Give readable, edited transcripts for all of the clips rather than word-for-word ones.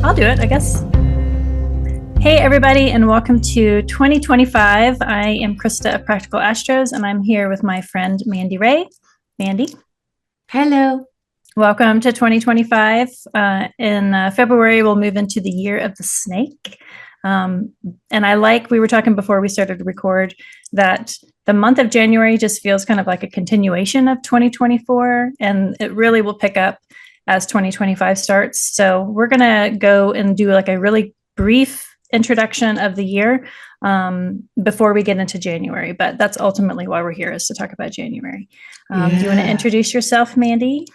I'll do it, I guess. Hey, everybody, and welcome to 2025. I am Christa of Practical Astros, and I'm here with my friend Mandi Ray. Mandi. Hello. Welcome to 2025. In February, we'll move into the year of the snake. And we were talking before we started to record, that the month of January just feels kind of like a continuation of 2024, and it really will pick up as 2025 starts. So we're going to go and do like a really brief introduction of the year before we get into January. But that's ultimately why we're here, is to talk about January. Do you want to introduce yourself, Mandi?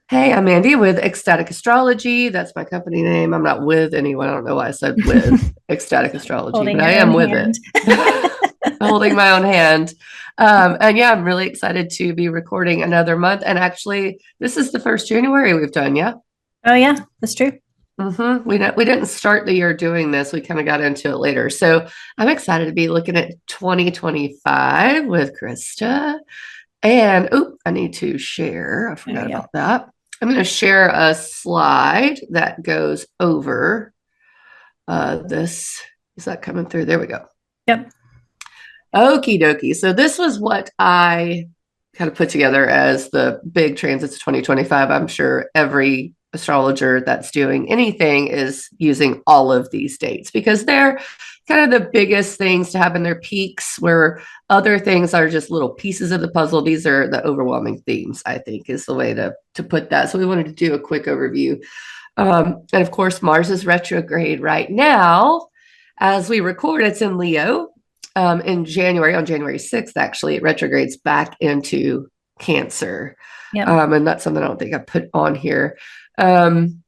Hey, I'm Mandi with Ecstatic Astrology. That's my company name. I'm not with anyone. I don't know why I said with Ecstatic Astrology, but I am with it. Holding my own hand. And yeah, I'm really excited to be recording another month. And actually, this is the first January we've done, yeah? Oh, yeah, that's true. Mm-hmm. We didn't start the year doing this. We kind of got into it later. So I'm excited to be looking at 2025 with Christa. And, I need to share. I forgot about that. I'm going to share a slide that goes over this. Is that coming through? There we go. Yep. Okie dokie. So this was what I kind of put together as the big transits of 2025. I'm sure every astrologer that's doing anything is using all of these dates because they're kind of the biggest things to have in their peaks, where other things are just little pieces of the puzzle. These are the overwhelming themes, I think, is the way to put that. So we wanted to do a quick overview. And of course, Mars is retrograde right now. As we record, it's in Leo. In January, on January 6th, actually, it retrogrades back into Cancer. Yep. And that's something I don't think I put on here. And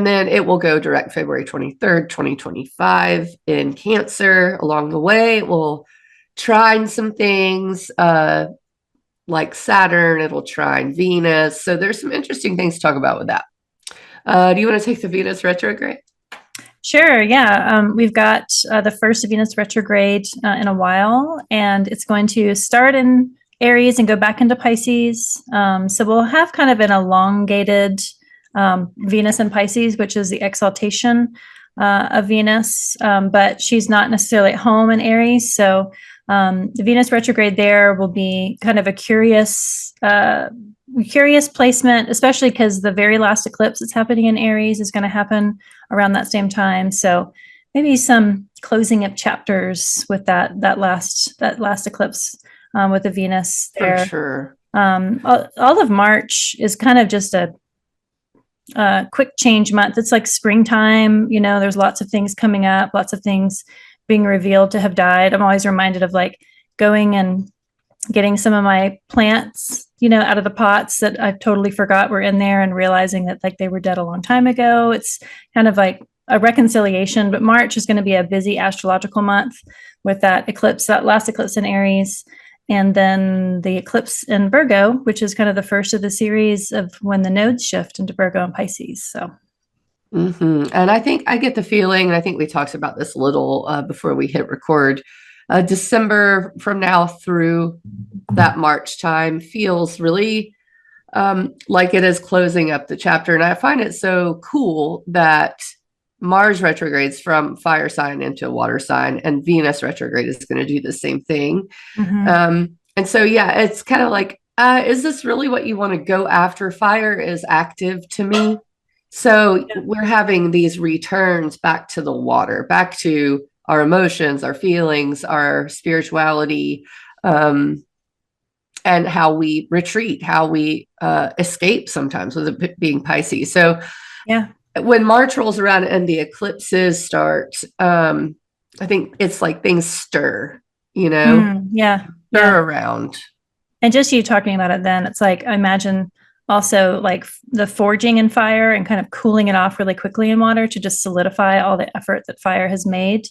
then it will go direct February 23rd, 2025 in Cancer. Along the way, it will trine some things like Saturn. It'll trine Venus. So there's some interesting things to talk about with that. Do you want to take the Venus retrograde? Sure. Yeah. We've got the first Venus retrograde in a while, and it's going to start in Aries and go back into Pisces. So we'll have kind of an elongated Venus in Pisces, which is the exaltation of Venus, but she's not necessarily at home in Aries. So the Venus retrograde there will be kind of a curious placement, especially because the very last eclipse that's happening in Aries is going to happen around that same time. So maybe some closing up chapters with that last eclipse with the Venus there. For sure. All of March is kind of just a quick change month. It's like springtime. There's lots of things coming up, lots of things being revealed to have died. I'm always reminded of like going and getting some of my plants, out of the pots that I totally forgot were in there, and realizing that like they were dead a long time ago. It's kind of like a reconciliation, but March is going to be a busy astrological month with that last eclipse in Aries, and then the eclipse in Virgo, which is kind of the first of the series of when the nodes shift into Virgo and Pisces. So. Mm-hmm. And I think I get the feeling, and I think we talked about this a little before we hit record, December from now through that March time feels really like it is closing up the chapter. And I find it so cool that Mars retrogrades from fire sign into water sign, and Venus retrograde is going to do the same thing. Mm-hmm. And so, yeah, it's kind of like, is this really what you want to go after? Fire is active to me. So we're having these returns back to the water, back to our emotions, our feelings, our spirituality, and how we retreat, how we escape sometimes, with it being Pisces. So yeah, when March rolls around and the eclipses start, I think it's like things stir, stir around. And just you talking about it, then it's like, I imagine also like the forging in fire and kind of cooling it off really quickly in water to just solidify all the effort that fire has made.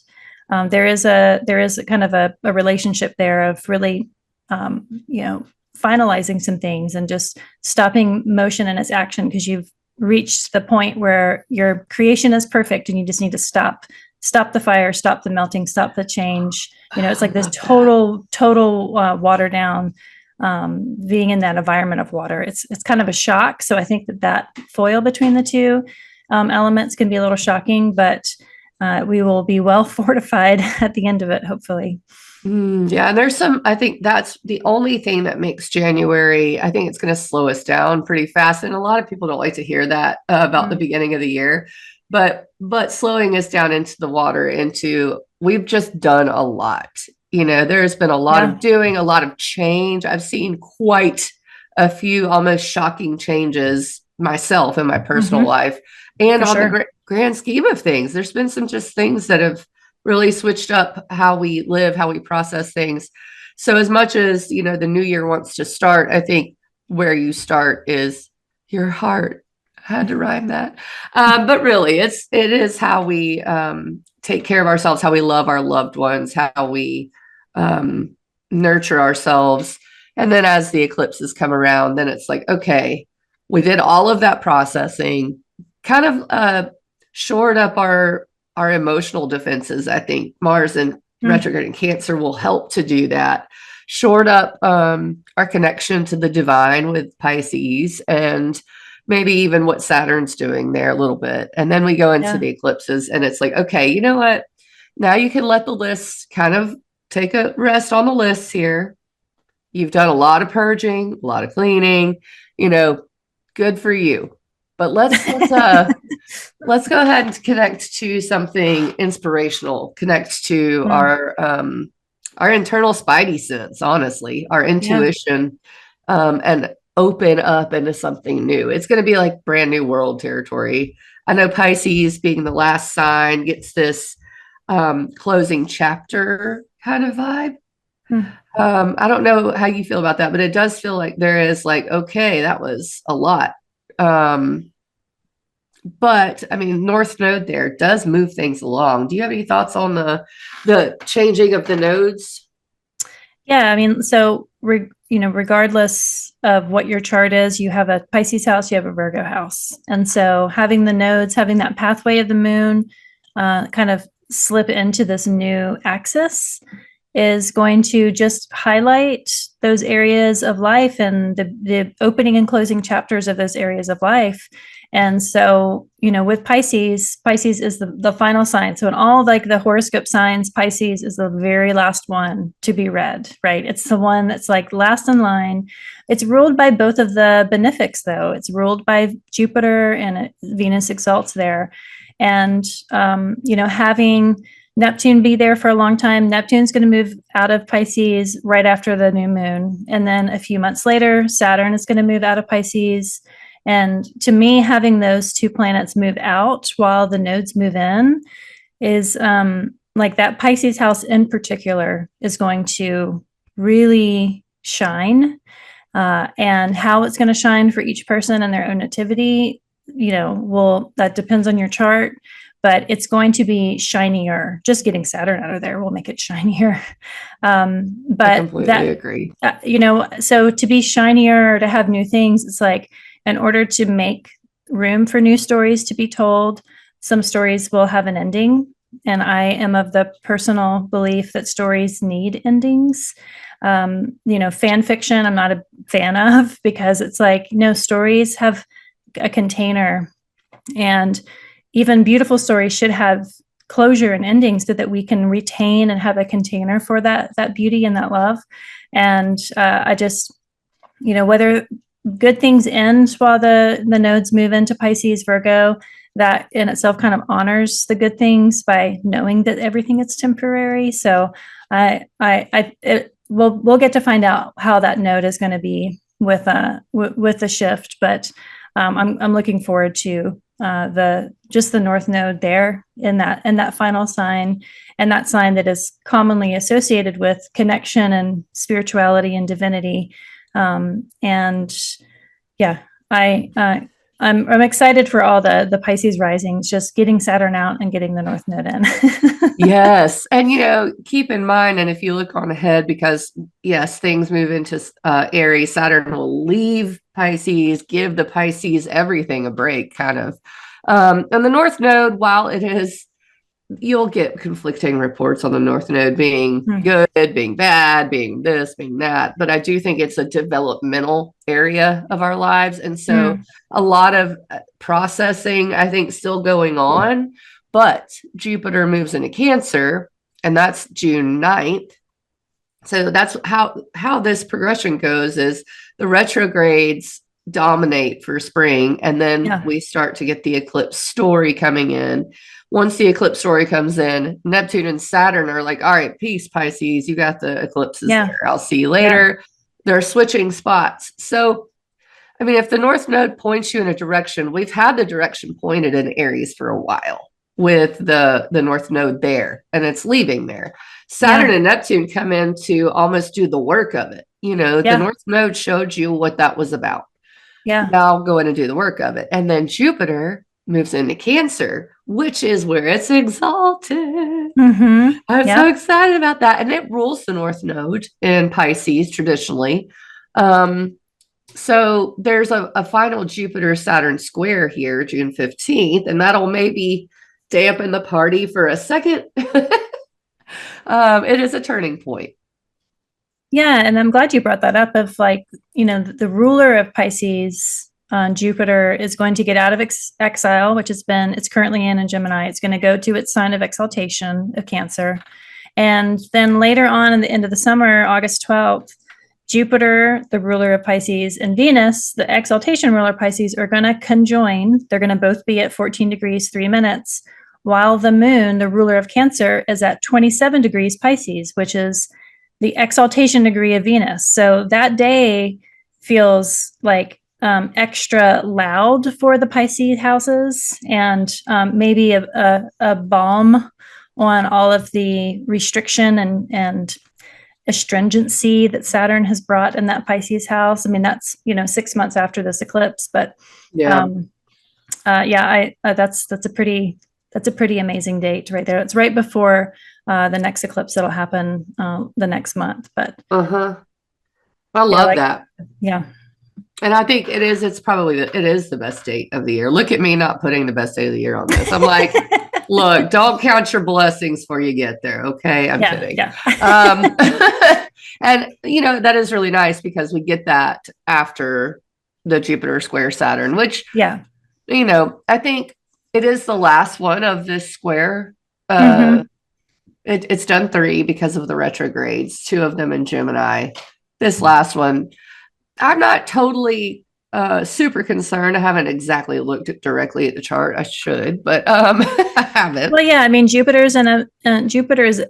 There is a kind of a relationship there of really, finalizing some things and just stopping motion in its action, because you've reached the point where your creation is perfect and you just need to stop the fire, stop the melting, stop the change. It's I like this love that. total water down, being in that environment of water. It's kind of a shock. So I think that foil between the two elements can be a little shocking, but we will be well fortified at the end of it, hopefully. Yeah, and there's some, I think that's the only thing that makes January, I think it's going to slow us down pretty fast. And a lot of people don't like to hear that about the Mm, beginning of the year, but slowing us down into the water, into we've just done a lot. There's been a lot yeah, of doing, a lot of change. I've seen quite a few almost shocking changes myself in my personal hmm, life. And for on the sure. grand scheme of things, there's been some just things that have really switched up how we live, how we process things. So as much as, the new year wants to start, I think where you start is your heart. I had to rhyme that. But really, it is how we take care of ourselves, how we love our loved ones, how we um, nurture ourselves. And then as the eclipses come around, then it's like, okay, we did all of that processing, kind of shored up our emotional defenses. I think Mars and Mm, retrograde in Cancer will help to do that. Shored up our connection to the divine with Pisces, and maybe even what Saturn's doing there a little bit. And then we go into yeah. the eclipses, and it's like, okay, you know what? Now you can let the lists kind of take a rest on the lists here. You've done a lot of purging, a lot of cleaning, you know, good for you. But let's go ahead and connect to something inspirational, connect to Mm, our internal spidey sense, honestly, our yeah. intuition, and open up into something new. It's going to be like brand new world territory. I know Pisces, being the last sign, gets this closing chapter kind of vibe. Mm. I don't know how you feel about that, but it does feel like there is like, okay, that was a lot. Um, but I mean, North Node there does move things along. Do you have any thoughts on the changing of the nodes? Yeah, I mean, so regardless of what your chart is, you have a Pisces house, you have a Virgo house, and so having the nodes, having that pathway of the moon, kind of slip into this new axis is going to just highlight those areas of life and the opening and closing chapters of those areas of life. And so, with Pisces is the final sign. So in all like the horoscope signs, Pisces is the very last one to be read, right? It's the one that's like last in line. It's ruled by both of the benefics, though. It's ruled by Jupiter and Venus exalts there. And, having Neptune be there for a long time. Neptune's going to move out of Pisces right after the new moon. And then a few months later, Saturn is going to move out of Pisces. And to me, having those two planets move out while the nodes move in is like that Pisces house in particular is going to really shine. And how it's going to shine for each person and their own nativity, that depends on your chart, but it's going to be shinier. Just getting Saturn out of there will make it shinier. I But completely agree. so to be shinier or to have new things, it's like in order to make room for new stories to be told, some stories will have an ending. And I am of the personal belief that stories need endings. Fan fiction, I'm not a fan of because it's like, stories have a container, and even beautiful stories should have closure and endings so that we can retain and have a container for that beauty and that love. And I just, whether good things end while the nodes move into Pisces, Virgo, that in itself kind of honors the good things by knowing that everything is temporary. So we'll get to find out how that node is going to be with the shift, but I'm looking forward to the North Node there in that final sign, and that sign that is commonly associated with connection and spirituality and divinity. And yeah, I I'm excited for all the Pisces risings, just getting Saturn out and getting the North Node in. Yes. And, keep in mind, and if you look on ahead, because yes, things move into Aries, Saturn will leave Pisces, give the Pisces everything a break, kind of. And the North Node, while it is, you'll get conflicting reports on the North Node being good, being bad, being this, being that. But I do think it's a developmental area of our lives. And so a lot of processing, I think, still going on. But Jupiter moves into Cancer, and that's June 9th. So that's how this progression goes is the retrogrades dominate for spring, and then we start to get the eclipse story coming in. Once the eclipse story comes in, Neptune and Saturn are like, all right, peace, Pisces, you got the eclipses there. I'll see you later. They're switching spots. So, I mean, if the North Node points you in a direction, we've had the direction pointed in Aries for a while with the North Node there, and it's leaving there. Saturn and Neptune come in to almost do the work of it. The North Node showed you what that was about. Now go in and do the work of it. And then Jupiter moves into Cancer, which is where it's exalted. I'm so excited about that. And it rules the North Node in Pisces traditionally. So there's a final Jupiter-Saturn square here, June 15th, and that'll maybe dampen the party for a second. It is a turning point. Yeah, and I'm glad you brought that up of the ruler of Pisces, Jupiter, is going to get out of exile, which it's currently in Gemini. It's going to go to its sign of exaltation of Cancer. And then later on in the end of the summer, August 12th, Jupiter, the ruler of Pisces, and Venus, the exaltation ruler of Pisces, are going to conjoin. They're going to both be at 14 degrees, 3 minutes, while the moon, the ruler of Cancer, is at 27 degrees Pisces, which is the exaltation degree of Venus. So that day feels like extra loud for the Pisces houses, and maybe a balm on all of the restriction and astringency that Saturn has brought in that Pisces house. I mean, that's 6 months after this eclipse, but that's a pretty amazing date right there. It's right before the next eclipse that'll happen the next month. But I love that. Yeah. And I think it's probably it is the best date of the year. Look at me not putting the best day of the year on this. I'm like, look, don't count your blessings before you get there. Okay. I'm kidding. Yeah. And that is really nice because we get that after the Jupiter square Saturn, which, I think it is the last one of this square. It's done 3 because of the retrogrades, 2 of them in Gemini. This last one, I'm not totally super concerned. I haven't exactly looked directly at the chart. I should, but I haven't. Well, yeah, I mean, Jupiter is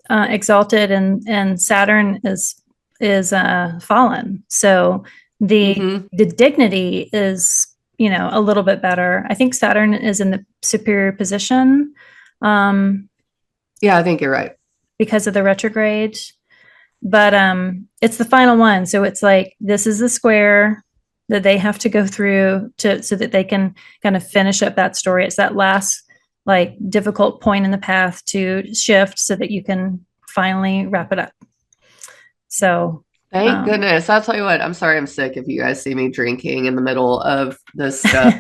exalted, and Saturn is fallen. So the dignity is a little bit better. I think Saturn is in the superior position. I think you're right because of the retrograde. But it's the final one. So it's like, this is the square that they have to go through so that they can kind of finish up that story. It's that last difficult point in the path to shift so that you can finally wrap it up. So thank goodness. I'll tell you what, I'm sorry I'm sick if you guys see me drinking in the middle of this stuff.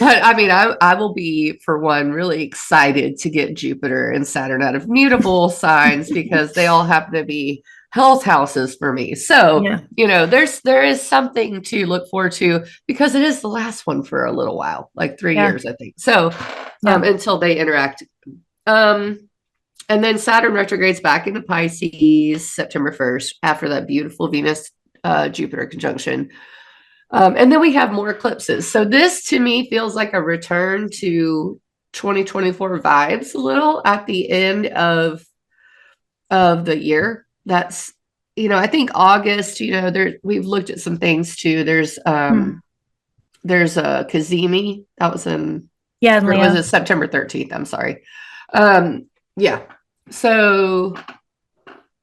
I will be, for one, really excited to get Jupiter and Saturn out of mutable signs because they all happen to be health houses for me. So, there is something to look forward to because it is the last one for a little while, like 3 years, I think. So, until they interact. And then Saturn retrogrades back into Pisces September 1st after that beautiful Venus Jupiter conjunction. And then we have more eclipses. So this to me feels like a return to 2024 vibes a little at the end of the year. That's, I think August, we've looked at some things too. There's a Kazemi that was in, was it September 13th? I'm sorry. So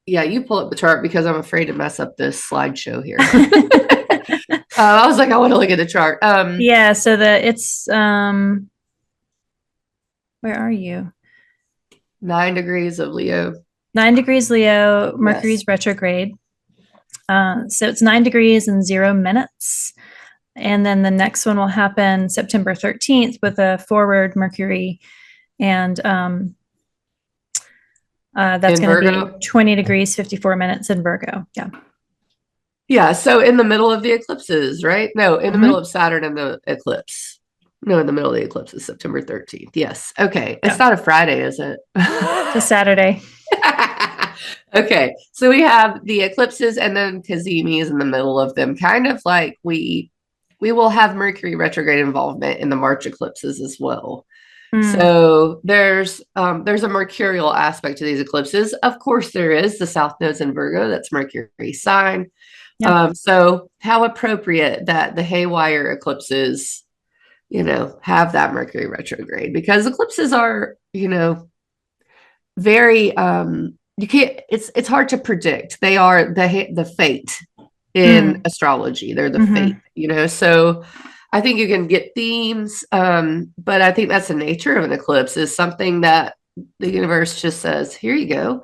you pull up the chart because I'm afraid to mess up this slideshow here. I was like, I want to look at the chart. Yeah, so it's where are you? 9 degrees of Leo. 9 degrees Leo, Yes. Mercury's retrograde. So it's 9 degrees and 0 minutes. And then the next one will happen September 13th with a forward Mercury. And that's In going to be Virgo. 20 degrees, 54 minutes in Virgo. Yeah. Yeah. So in the middle of the eclipses, right? No, in the middle Mm-hmm. of Saturn and the eclipse. No, in the middle of the eclipse is September 13th. Yes. Okay. It's Yeah. not a Friday, is it? It's a Saturday. Okay. So we have the eclipses and then Kazemi is in the middle of them, kind of like we will have Mercury retrograde involvement in the March eclipses as well. Mm, So there's a mercurial aspect to these eclipses. Of course, there is the South Node's in Virgo. That's Mercury sign. yeah. So how appropriate that the haywire eclipses, have that Mercury retrograde because eclipses are, very you can't. It's hard to predict. They are the fate in Mm, astrology. They're the mm-hmm. fate. So I think you can get themes, but I think that's the nature of an eclipse is something that the universe just says, here you go.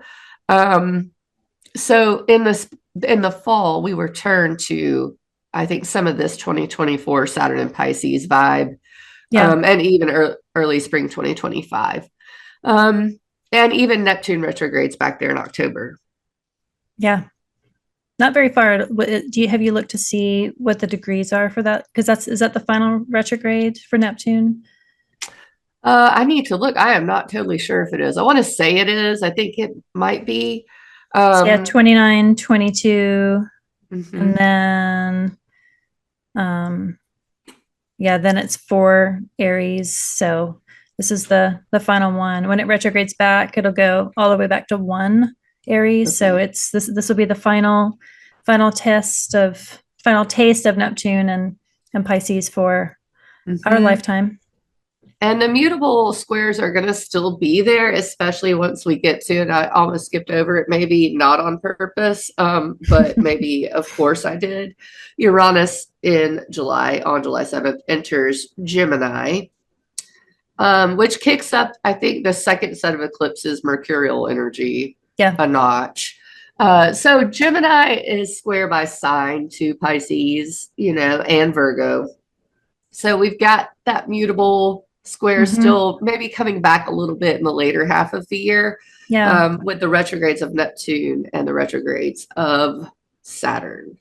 So in the fall, we were turned to, I think, some of this 2024 Saturn and Pisces vibe, Yeah. and even early spring 2025. Um, and even Neptune retrogrades back there in October. Yeah. Not very far. Have you looked to see what the degrees are for that? Because is that the final retrograde for Neptune? I need to look. I am not totally sure if it is. I want to say it is. I think it might be. So yeah, Um, 29, 22, and mhm. then um yeah, then it's 4 Aries. So this is the final one. When it retrogrades back, it'll go all the way back to 1 Aries. So Okay. it's this will be the final taste of Neptune and Pisces for our Hmm. lifetime. And the mutable squares are going to still be there, especially once we get to it. I almost skipped over it, maybe not on purpose, but maybe, of course, I did. Uranus in July, on July 7th, enters Gemini, which kicks up, I think, the second set of eclipses, mercurial energy, Yeah. a notch. So Gemini is square by sign to Pisces, and Virgo. So we've got that mutable square Hmm. still maybe coming back a little bit in the later half of the year, Yeah. with the retrogrades of Neptune and the retrogrades of Saturn.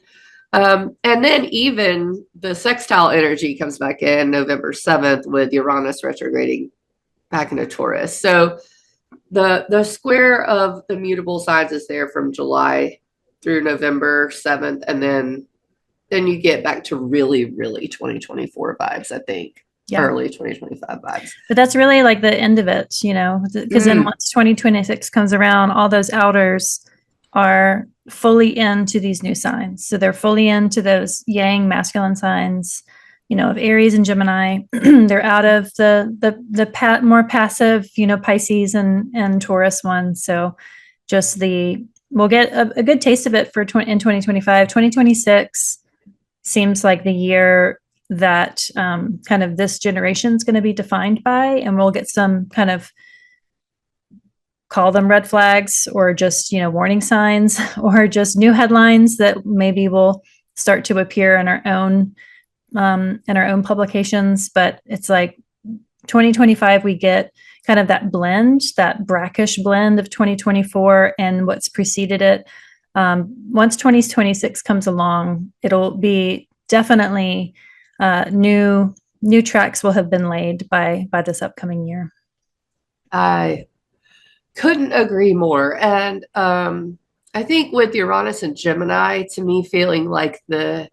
And then even the sextile energy comes back in November 7th with Uranus retrograding back into Taurus. So the square of the mutable signs is there from July through November 7th, and then you get back to really, really 2024 vibes, I think. Yeah. Early 2025 vibes. But that's really like the end of it, because then Mm, once 2026 comes around, all those outers are fully into these new signs. So they're fully into those yang masculine signs, of Aries and Gemini. They're out of the more passive, Pisces and Taurus ones. So just we'll get a good taste of it in 2025. 2026 seems like the year that kind of this generation is going to be defined by, and we'll get some kind of call them red flags or just warning signs or just new headlines that maybe will start to appear in our own publications. But it's like 2025, we get kind of that blend, that brackish blend of 2024 and what's preceded it. Once 2026 comes along, it'll be definitely new tracks will have been laid by this upcoming year. I couldn't agree more. And I think with Uranus and Gemini, to me, feeling like the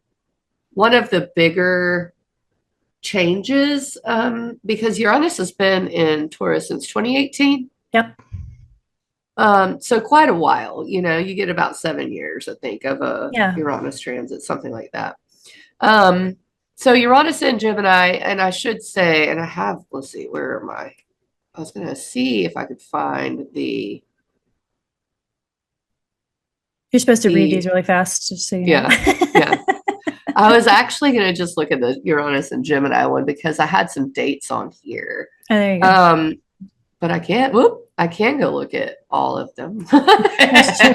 one of the bigger changes, because Uranus has been in Taurus since 2018. Yep. So quite a while, you get about 7 years, I think, of a Yeah. Uranus transit, something like that. Um, so Uranus in Gemini, and I should say, and I have, let's see, where am I? I was going to see if I could find You're supposed to read these the, really fast, just so you know. yeah, yeah. I was actually going to just look at the Uranus and Gemini one because I had some dates on here. Oh, there you go. But I can't. Whoop! I can go look at all of them. That's true.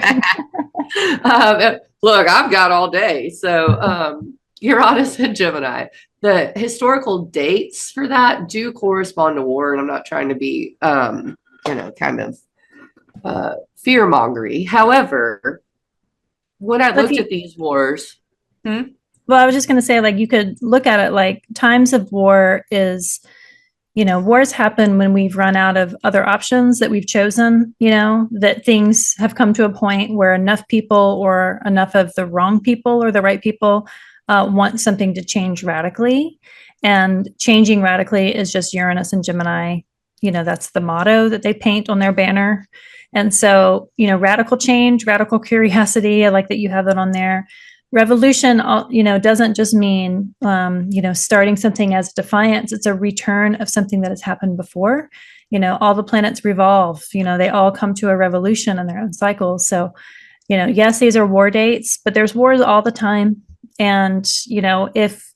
Look, I've got all day. So Uranus and Gemini. The historical dates for that do correspond to war, and I'm not trying to be, kind of fear mongery. However, when I looked at these wars, well, I was just going to say, like, you could look at it like times of war is, wars happen when we've run out of other options that we've chosen, that things have come to a point where enough people or enough of the wrong people or the right people want something to change radically. And changing radically is just Uranus and Gemini. That's the motto that they paint on their banner. And so, radical change, radical curiosity. I like that you have that on there. Revolution, doesn't just mean, starting something as defiance. It's a return of something that has happened before. All the planets revolve, they all come to a revolution in their own cycles. So, yes, these are war dates, but there's wars all the time. And, if,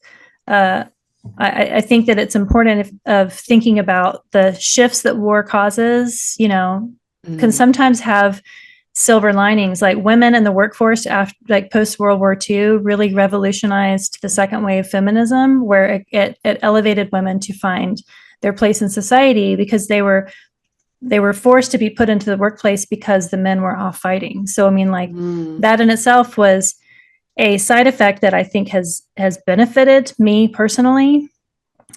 I think that it's important of thinking about the shifts that war causes, can sometimes have silver linings. Like women in the workforce after, like, post World War II really revolutionized the second wave feminism, where it elevated women to find their place in society because they were forced to be put into the workplace because the men were off fighting. So I mean, like, that in itself was a side effect that I think has benefited me personally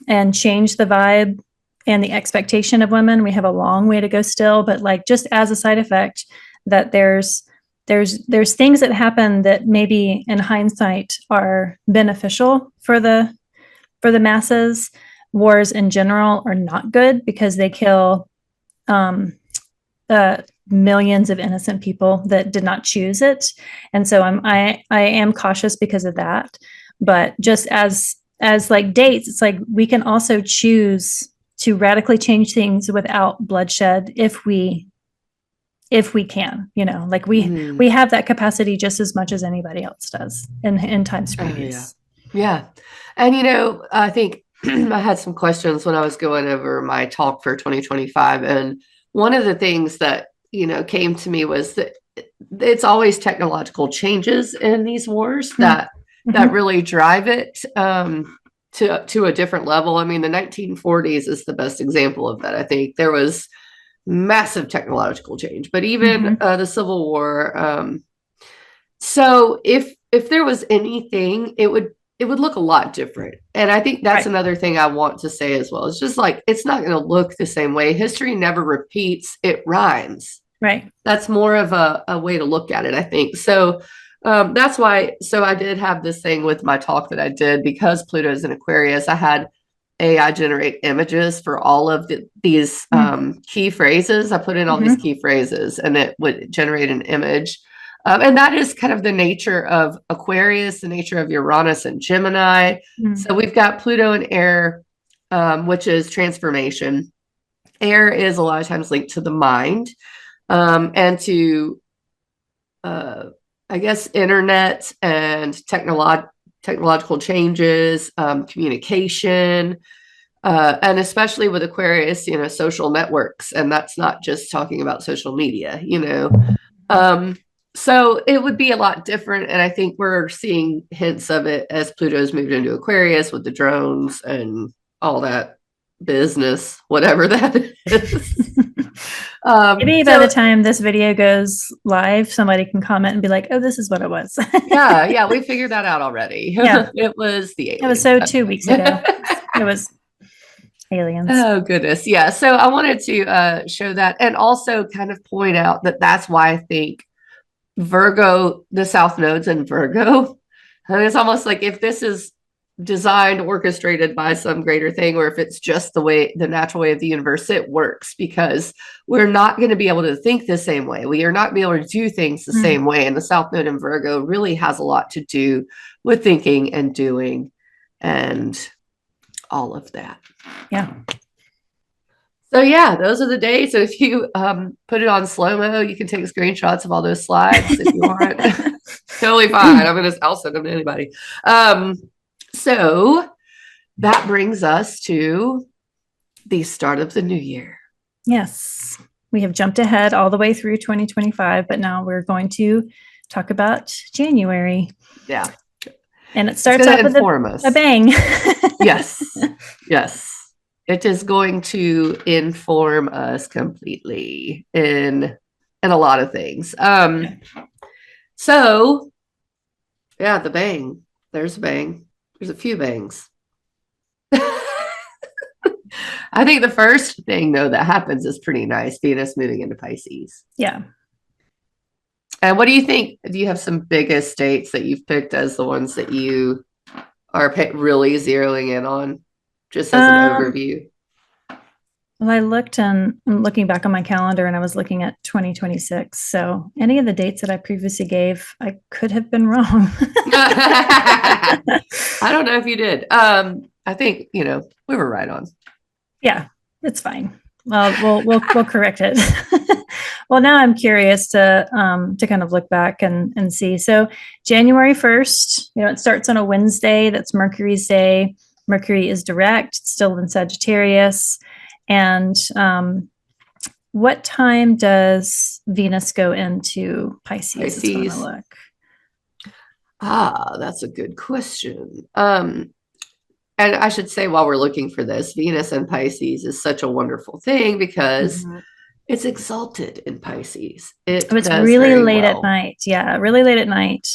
and changed the vibe and the expectation of women. We have a long way to go still, but like, just as a side effect, that there's things that happen that maybe in hindsight are beneficial for the masses. Wars in general are not good because they kill millions of innocent people that did not choose it. And so I am cautious because of that. But just as like dates, it's like we can also choose to radically change things without bloodshed if we can, like we have that capacity just as much as anybody else does in times previous. Yeah. And I think I had some questions when I was going over my talk for 2025, and one of the things that came to me was that it's always technological changes in these wars that really drive it to a different level. I mean, the 1940s is the best example of that. I think there was massive technological change, but even the Civil War. So if there was anything, it would look a lot different. And I think that's another thing I want to say as well. It's just like, it's not going to look the same way. History never repeats, it rhymes. Right. That's more of a way to look at it, I think. So that's why. So I did have this thing with my talk that I did, because Pluto's in Aquarius. I had AI generate images for all of these key phrases. I put in all these key phrases, and it would generate an image. And that is kind of the nature of Aquarius, the nature of Uranus and Gemini. So we've got Pluto in air, which is transformation. Air is a lot of times linked to the mind, and to, I guess, internet and technological changes, communication, and especially with Aquarius, social networks. And that's not just talking about social media, so it would be a lot different. And I think we're seeing hints of it as Pluto's moved into Aquarius with the drones and all that business, whatever that is. Maybe by the time this video goes live, somebody can comment and be like, "Oh, this is what it was." yeah, we figured that out already. Yeah, it was the alien. Episode 2 weeks ago. It was aliens. Oh goodness, yeah. So I wanted to show that, and also kind of point out that that's why I think Virgo, the South Node's in Virgo. And it's almost like if this is designed, orchestrated by some greater thing, or if it's just the natural way of the universe, it works, because we're not going to be able to think the same way. We are not be able to do things the same way. And the South Node in Virgo really has a lot to do with thinking and doing and all of that. Yeah. So yeah, those are the days. So if you put it on slow-mo, you can take screenshots of all those slides if you want. Totally fine. I'll send them to anybody. So that brings us to the start of the new year. Yes, we have jumped ahead all the way through 2025, but now we're going to talk about January. Yeah. And it starts off with a bang. Yes. Yes. It is going to inform us completely in a lot of things. So yeah, the bang. There's a bang. There's a few bangs. I think the first thing though that happens is pretty nice. Venus moving into Pisces. Yeah. And what do you think? Do you have some biggest dates that you've picked as the ones that you are really zeroing in on, just as an overview? Well, I'm looking back on my calendar and I was looking at 2026. So any of the dates that I previously gave, I could have been wrong. I don't know if you did. I think, we were right on. Yeah, it's fine. Well, we'll correct it. Well, now I'm curious to kind of look back and see. So January 1st, it starts on a Wednesday. That's Mercury's day. Mercury is direct, it's still in Sagittarius. And what time does Venus go into Pisces? Pisces. Look. That's a good question. And I should say, while we're looking for this, Venus and Pisces is such a wonderful thing because it's exalted in Pisces. It's really late at night. Yeah, really late at night.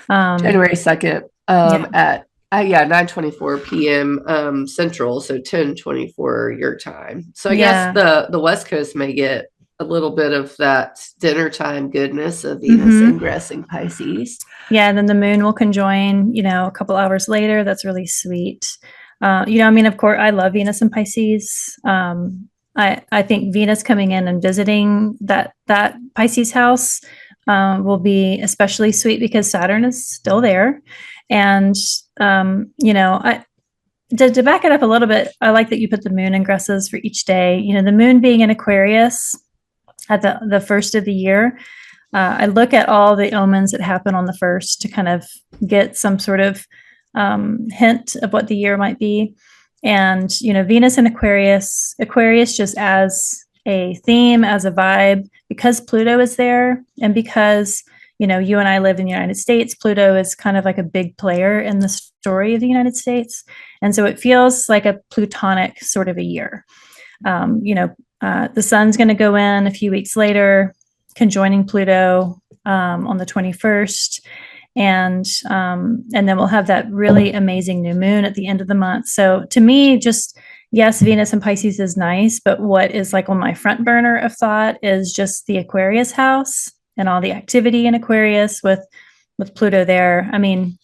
January 2nd at 9:24 p.m. Central, so 10:24 your time. So I guess the West Coast may get a little bit of that dinner time goodness of Venus ingressing Pisces. Yeah, and then the moon will conjoin, a couple hours later. That's really sweet. Of course, I love Venus and Pisces. I think Venus coming in and visiting that Pisces house will be especially sweet because Saturn is still there. And, to back it up a little bit, I like that you put the moon ingresses for each day. The moon being in Aquarius at the first of the year. I look at all the omens that happen on the first to kind of get some sort of hint of what the year might be. And, Venus in Aquarius just as a theme, as a vibe, because Pluto is there and because, you and I live in the United States, Pluto is kind of like a big player in the story of the United States. And so it feels like a Plutonic sort of a year. The sun's going to go in a few weeks later, conjoining Pluto on the 21st. And then we'll have that really amazing new moon at the end of the month. So to me, yes, Venus and Pisces is nice, but what is like on my front burner of thought is just the Aquarius house and all the activity in Aquarius with Pluto there. I mean,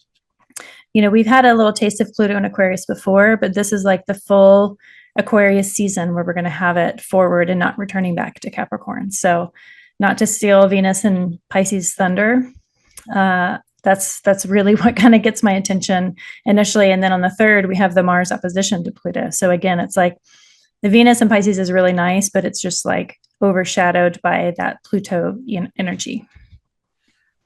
we've had a little taste of Pluto in Aquarius before, but this is like the full Aquarius season where we're going to have it forward and not returning back to Capricorn. So not to steal Venus and Pisces thunder, that's really what kind of gets my attention initially. And then on the 3rd, we have the Mars opposition to Pluto. So again, it's like the Venus and Pisces is really nice, but it's just like overshadowed by that Pluto energy.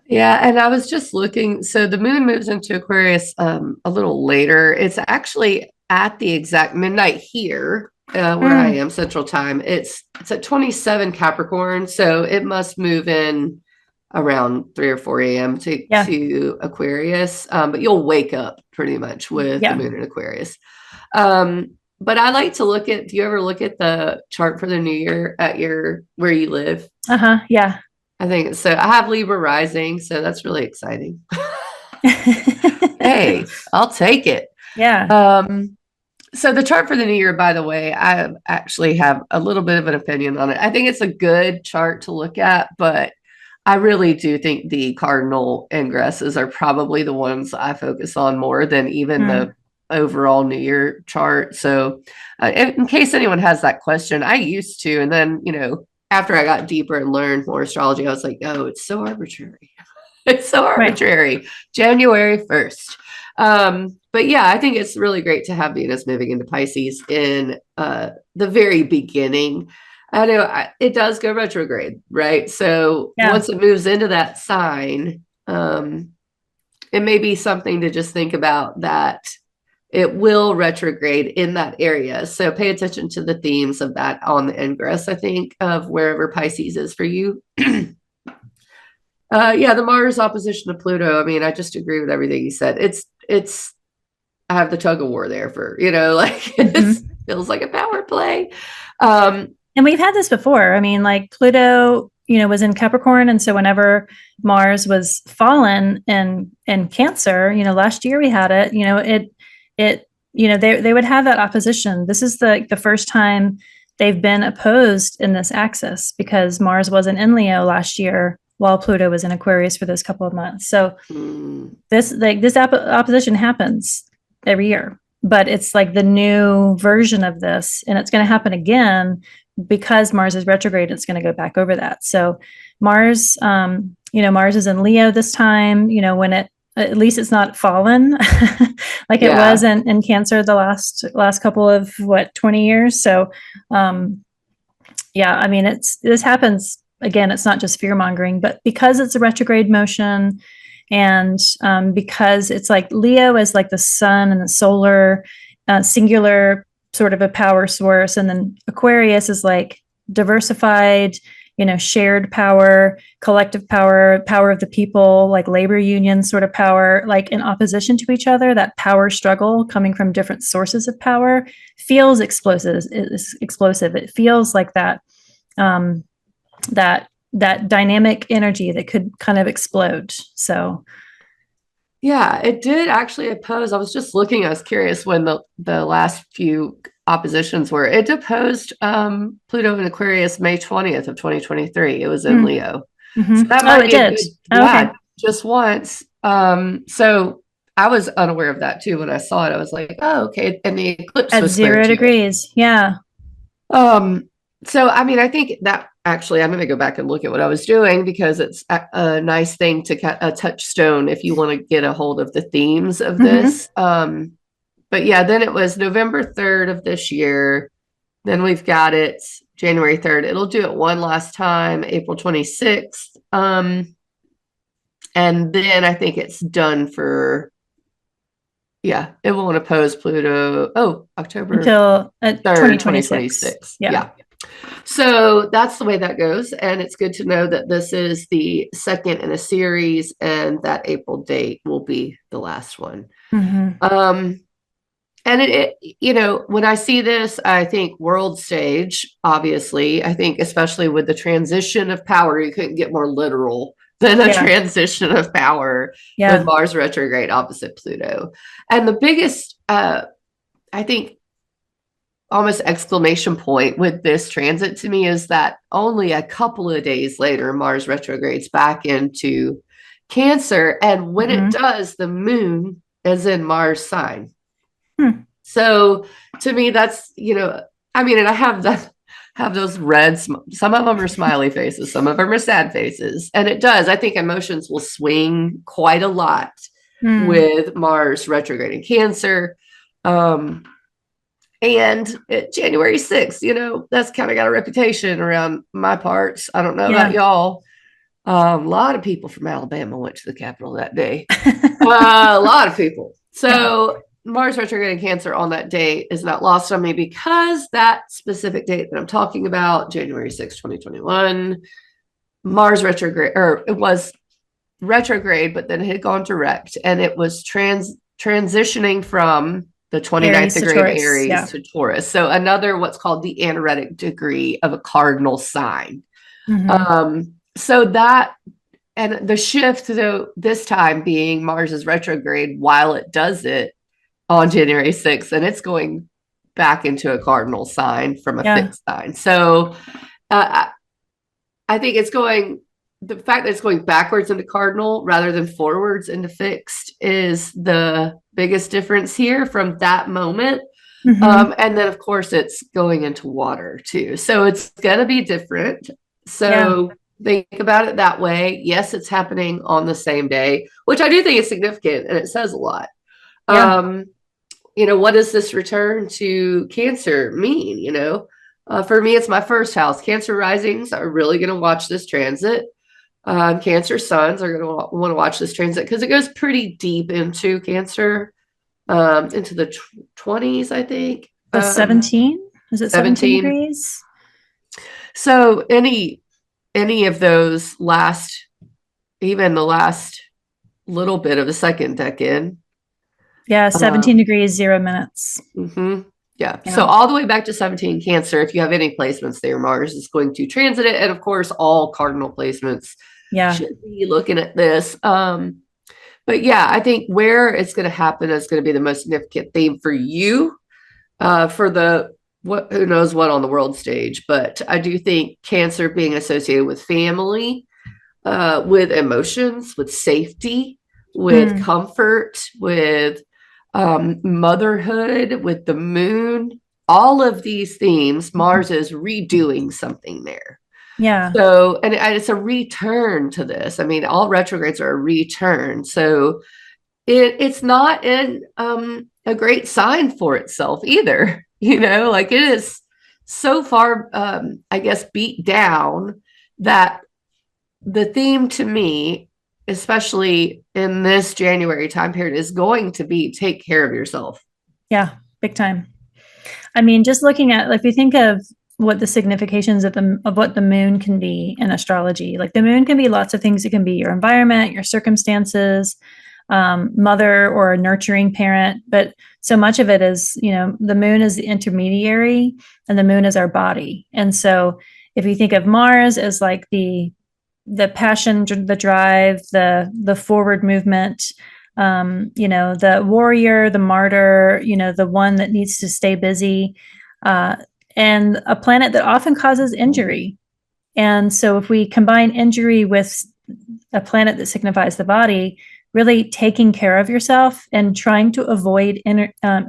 Yeah, and I was just looking. So the moon moves into Aquarius a little later. It's actually at the exact midnight here, where I am, Central Time. It's at 27 Capricorn, so it must move in around 3 or 4 a.m. to Aquarius. But you'll wake up pretty much with the moon in Aquarius. But I like to look at, do you ever look at the chart for the new year at where you live? Yeah. I think so. I have Libra rising, so that's really exciting. Hey, I'll take it. Yeah. So the chart for the new year, by the way, I actually have a little bit of an opinion on it. I think it's a good chart to look at, but I really do think the cardinal ingresses are probably the ones I focus on more than even the overall new year chart. So in case anyone has that question, I used to, and then, after I got deeper and learned more astrology, I was like, oh, it's so arbitrary. It's so arbitrary. Right. January 1st. But yeah, I think it's really great to have Venus moving into Pisces in the very beginning. I know it does go retrograde, right? So once it moves into that sign, it may be something to just think about, that it will retrograde in that area. So pay attention to the themes of that on the ingress, I think, of wherever Pisces is for you. Yeah, the Mars opposition to Pluto. I mean, I just agree with everything you said. It's I have the tug of war there for, like it feels like a power play. And we've had this before. I mean, like Pluto, was in Capricorn. And so whenever Mars was fallen in Cancer, last year we had it, they would have that opposition. This is the first time they've been opposed in this axis, because Mars wasn't in Leo last year while Pluto was in Aquarius for those couple of months. So this opposition happens every year, but it's like the new version of this, and it's going to happen again because Mars is retrograde. It's going to go back over that. So Mars, Mars is in Leo this time, when at least it's not fallen like it was in Cancer the last couple of 20 years. So, I mean, this happens again. It's not just fear mongering, but because it's a retrograde motion, and because it's like Leo is like the sun and the solar singular sort of a power source, and then Aquarius is like diversified, shared power, collective power, power of the people, like labor union sort of power, like in opposition to each other. That power struggle coming from different sources of power feels explosive. It feels like that dynamic energy that could kind of explode. So yeah, it did actually oppose. I was just looking, I was curious when the last few oppositions were. It opposed Pluto in Aquarius May 20th of 2023. It was in Leo. So that might be a good, okay. Just once. So I was unaware of that too when I saw it. I was like, oh, okay. And the eclipse at was 0 degrees. Yeah. So, I mean, I think that actually, I'm going to go back and look at what I was doing, because it's a nice thing to a touchstone if you want to get a hold of the themes of this. But yeah, then it was November 3rd of this year. Then we've got it January 3rd. It'll do it one last time, April 26th. And then I think it's done for, it won't oppose Pluto. Oh, October until 3rd, 2026. Yeah. So that's the way that goes. And it's good to know that this is the second in a series, and that April date will be the last one. And when I see this, I think world stage, obviously. I think especially with the transition of power, you couldn't get more literal than a transition of power with Mars retrograde opposite Pluto. And the biggest, I think, almost exclamation point with this transit to me is that only a couple of days later, Mars retrogrades back into Cancer. And when it does, the moon is in Mars sign. So to me, that's, I mean, and I have those red, some of them are smiley faces, some of them are sad faces. And it does, I think emotions will swing quite a lot with Mars retrograde in Cancer. And January 6th, that's kind of got a reputation around my parts. I don't know about y'all. A lot of people from Alabama went to the Capitol that day. A lot of people. So Mars retrograde in Cancer on that day is not lost on me, because that specific date that I'm talking about, January 6th, 2021, Mars retrograde, or it was retrograde, but then it had gone direct, and it was transitioning from the 29th degree of Aries to Taurus. So another, what's called the anaretic degree of a cardinal sign. So that, and the shift, though, this time being Mars is retrograde while it does it on January 6th, and it's going back into a cardinal sign from a fixed sign. So I think the fact that it's going backwards into cardinal rather than forwards into fixed is the biggest difference here from that moment. And then, of course, it's going into water too. So it's going to be different. So think about it that way. Yes, it's happening on the same day, which I do think is significant, and it says a lot. What does this return to Cancer mean? For me, it's my first house. Cancer risings are really going to watch this transit. Cancer sons are going to want to watch this transit because it goes pretty deep into Cancer, into the 20s, I think. The 17? Is it 17 17. degrees? So any of those last, even the last little bit of the second decade. Yeah, 17 Um, degrees, 0 minutes. mhm. Yeah. So Yeah. all the way back to 17 Cancer, if you have any placements there, Mars is going to transit it. And of course, all cardinal placements Yeah. should be looking at this. But yeah, I think where it's going to happen is going to be the most significant theme for you, for the what who knows what on the world stage. But I do think Cancer being associated with family, with emotions, with safety, with Mm, comfort, with motherhood, with the moon, all of these themes, Mars is redoing something there. yeah. So, and it's a return to this. I mean, all retrogrades are a return. So it's not in a great sign for itself either. Like it is so far, I guess, beat down that the theme to me, especially in this January time period, is going to be take care of yourself. Yeah. Big time. I mean, just looking at, like, we think of what the significations of what the moon can be in astrology. Like, the moon can be lots of things. It can be your environment, your circumstances, mother or a nurturing parent. But so much of it is, the moon is the intermediary, and the moon is our body. And so, if you think of Mars as like the passion, the drive, the forward movement, the warrior, the martyr, the one that needs to stay busy, uh, and a planet that often causes injury. And so, if we combine injury with a planet that signifies the body, really taking care of yourself and trying to avoid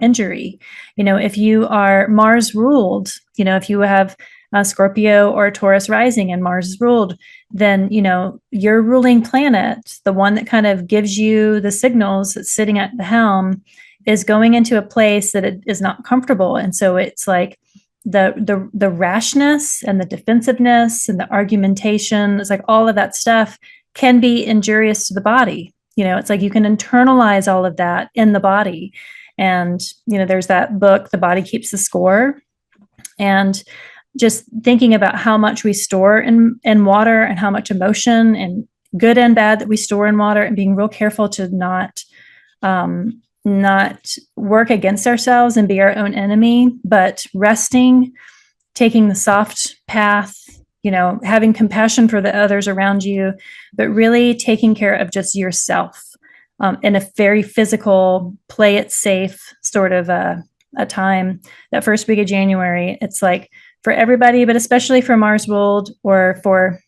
injury. If you are Mars ruled, if you have a Scorpio or a Taurus rising and Mars is ruled, then your ruling planet, the one that kind of gives you the signals, that's sitting at the helm, is going into a place that it is not comfortable. And so it's like the rashness and the defensiveness and the argumentation, it's like all of that stuff can be injurious to the body. It's like you can internalize all of that in the body. And there's that book, The Body Keeps the Score. And just thinking about how much we store in water, and how much emotion and good and bad that we store in water, and being real careful to not work against ourselves and be our own enemy, but resting, taking the soft path, having compassion for the others around you, but really taking care of just yourself, in a very physical, play it safe sort of a time. That first week of January, it's like for everybody, but especially for Mars ruled, or for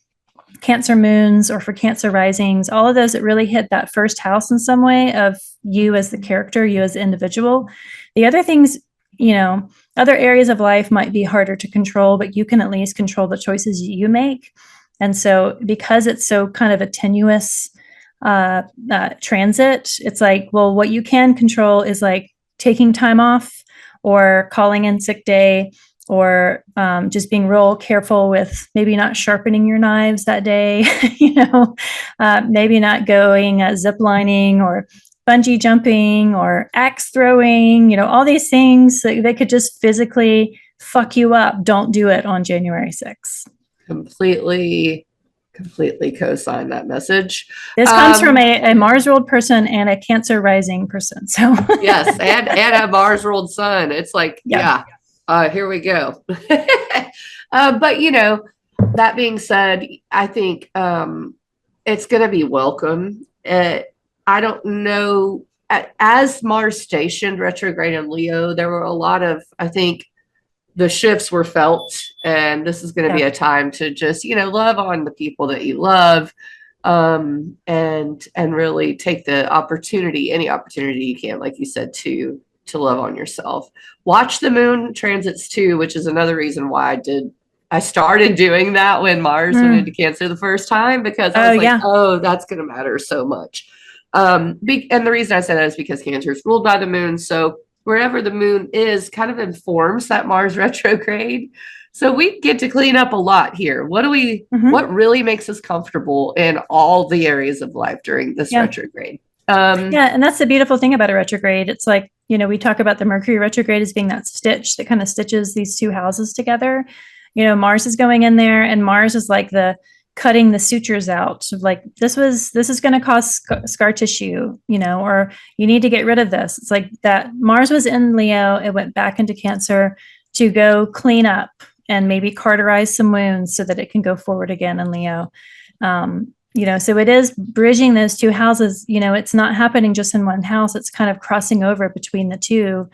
Cancer moons, or for Cancer risings, all of those that really hit that first house in some way of you as the character, you as the individual. The other things, other areas of life might be harder to control, but you can at least control the choices you make. And so, because it's so kind of a tenuous transit, it's like, well, what you can control is like taking time off, or calling in sick day, or just being real careful with maybe not sharpening your knives that day, maybe not going zip lining, or bungee jumping, or axe throwing, all these things that they could just physically fuck you up. Don't do it on January 6th. Completely co-sign that message. This comes from a Mars ruled person and a Cancer rising person. So Yes, and a Mars ruled sun. It's like, yeah. here we go. But that being said, I think it's going to be welcome. I don't know. As Mars stationed retrograde in Leo, there were a lot of, I think, the shifts were felt, and this is going to be a time to just love on the people that you love, and really take the opportunity, any opportunity you can, like you said, to love on yourself. Watch the moon transits too, which is another reason why I started doing that when Mars went into Cancer the first time, because I was like, oh, that's going to matter so much. And the reason I said that is because Cancer is ruled by the moon. So wherever the moon is kind of informs that Mars retrograde. So we get to clean up a lot here. What really makes us comfortable in all the areas of life during this retrograde? Yeah, and that's the beautiful thing about a retrograde. It's like, we talk about the Mercury retrograde as being that stitch that kind of stitches these two houses together. Mars is going in there, and Mars is like the cutting the sutures out of like, this is going to cause scar tissue, or you need to get rid of this. It's like that Mars was in Leo, it went back into Cancer to go clean up and maybe cauterize some wounds so that it can go forward again in Leo. So it is bridging those two houses. It's not happening just in one house. It's kind of crossing over between the two.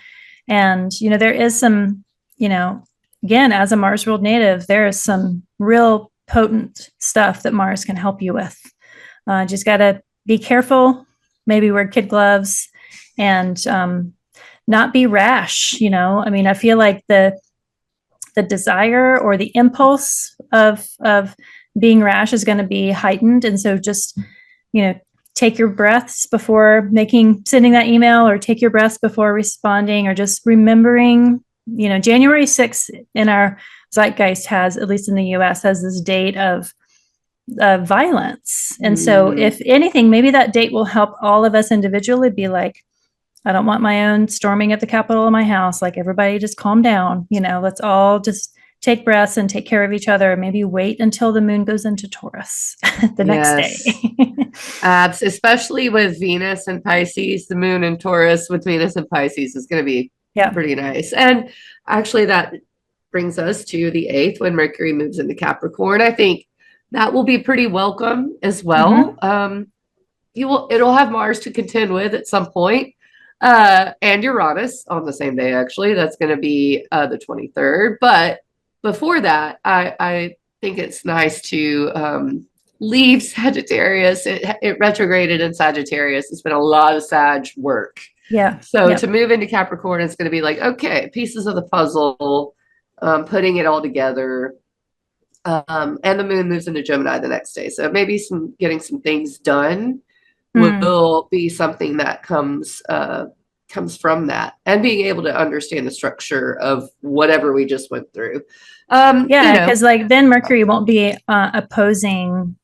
And, there is some, again, as a Mars ruled native, there is some real potent stuff that Mars can help you with. Just got to be careful, maybe wear kid gloves, and not be rash. I feel like the desire or the impulse of being rash is going to be heightened. And so just, take your breaths before sending that email, or take your breaths before responding, or just remembering, January 6th in our zeitgeist has, at least in the US, has this date of violence. And so if anything, maybe that date will help all of us individually be like, I don't want my own storming at the Capitol of my house. Like, everybody just calm down. Let's all just take breaths and take care of each other. Maybe wait until the moon goes into Taurus the next day. Especially with Venus and Pisces, the moon in Taurus with Venus and Pisces is going to be pretty nice. And actually that brings us to the 8th when Mercury moves into Capricorn. I think that will be pretty welcome as well. It'll have Mars to contend with at some point. And Uranus on the same day, actually. That's going to be the 23rd. But before that, I think it's nice to leave Sagittarius. It retrograded in Sagittarius. It's been a lot of Sag work. Yeah. So to move into Capricorn, it's going to be like, okay, pieces of the puzzle, putting it all together. And the moon moves into Gemini the next day. So maybe getting some things done will be something that comes from that, and being able to understand the structure of whatever we just went through. Because like then Mercury won't be opposing,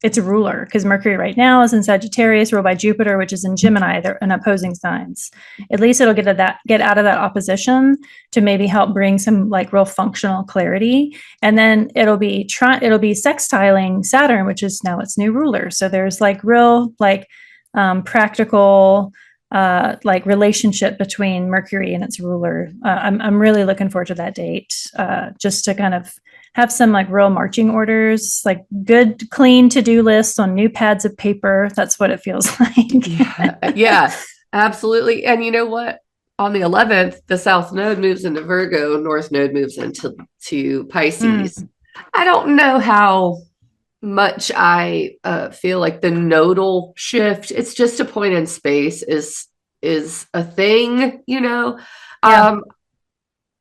its ruler, because Mercury right now is in Sagittarius, ruled by Jupiter, which is in Gemini. They're in opposing signs. At least it'll get out of that opposition to maybe help bring some like real functional clarity. And then it'll be sextiling Saturn, which is now its new ruler. So there's like real like practical like relationship between Mercury and its ruler. I'm really looking forward to that date, just to kind of have some like real marching orders, like good, clean to-do lists on new pads of paper. That's what it feels like. Yeah, absolutely. And you know what? On the 11th, the South Node moves into Virgo, North Node moves into Pisces. I don't know how much I feel like the nodal shift, it's just a point in space, is a thing,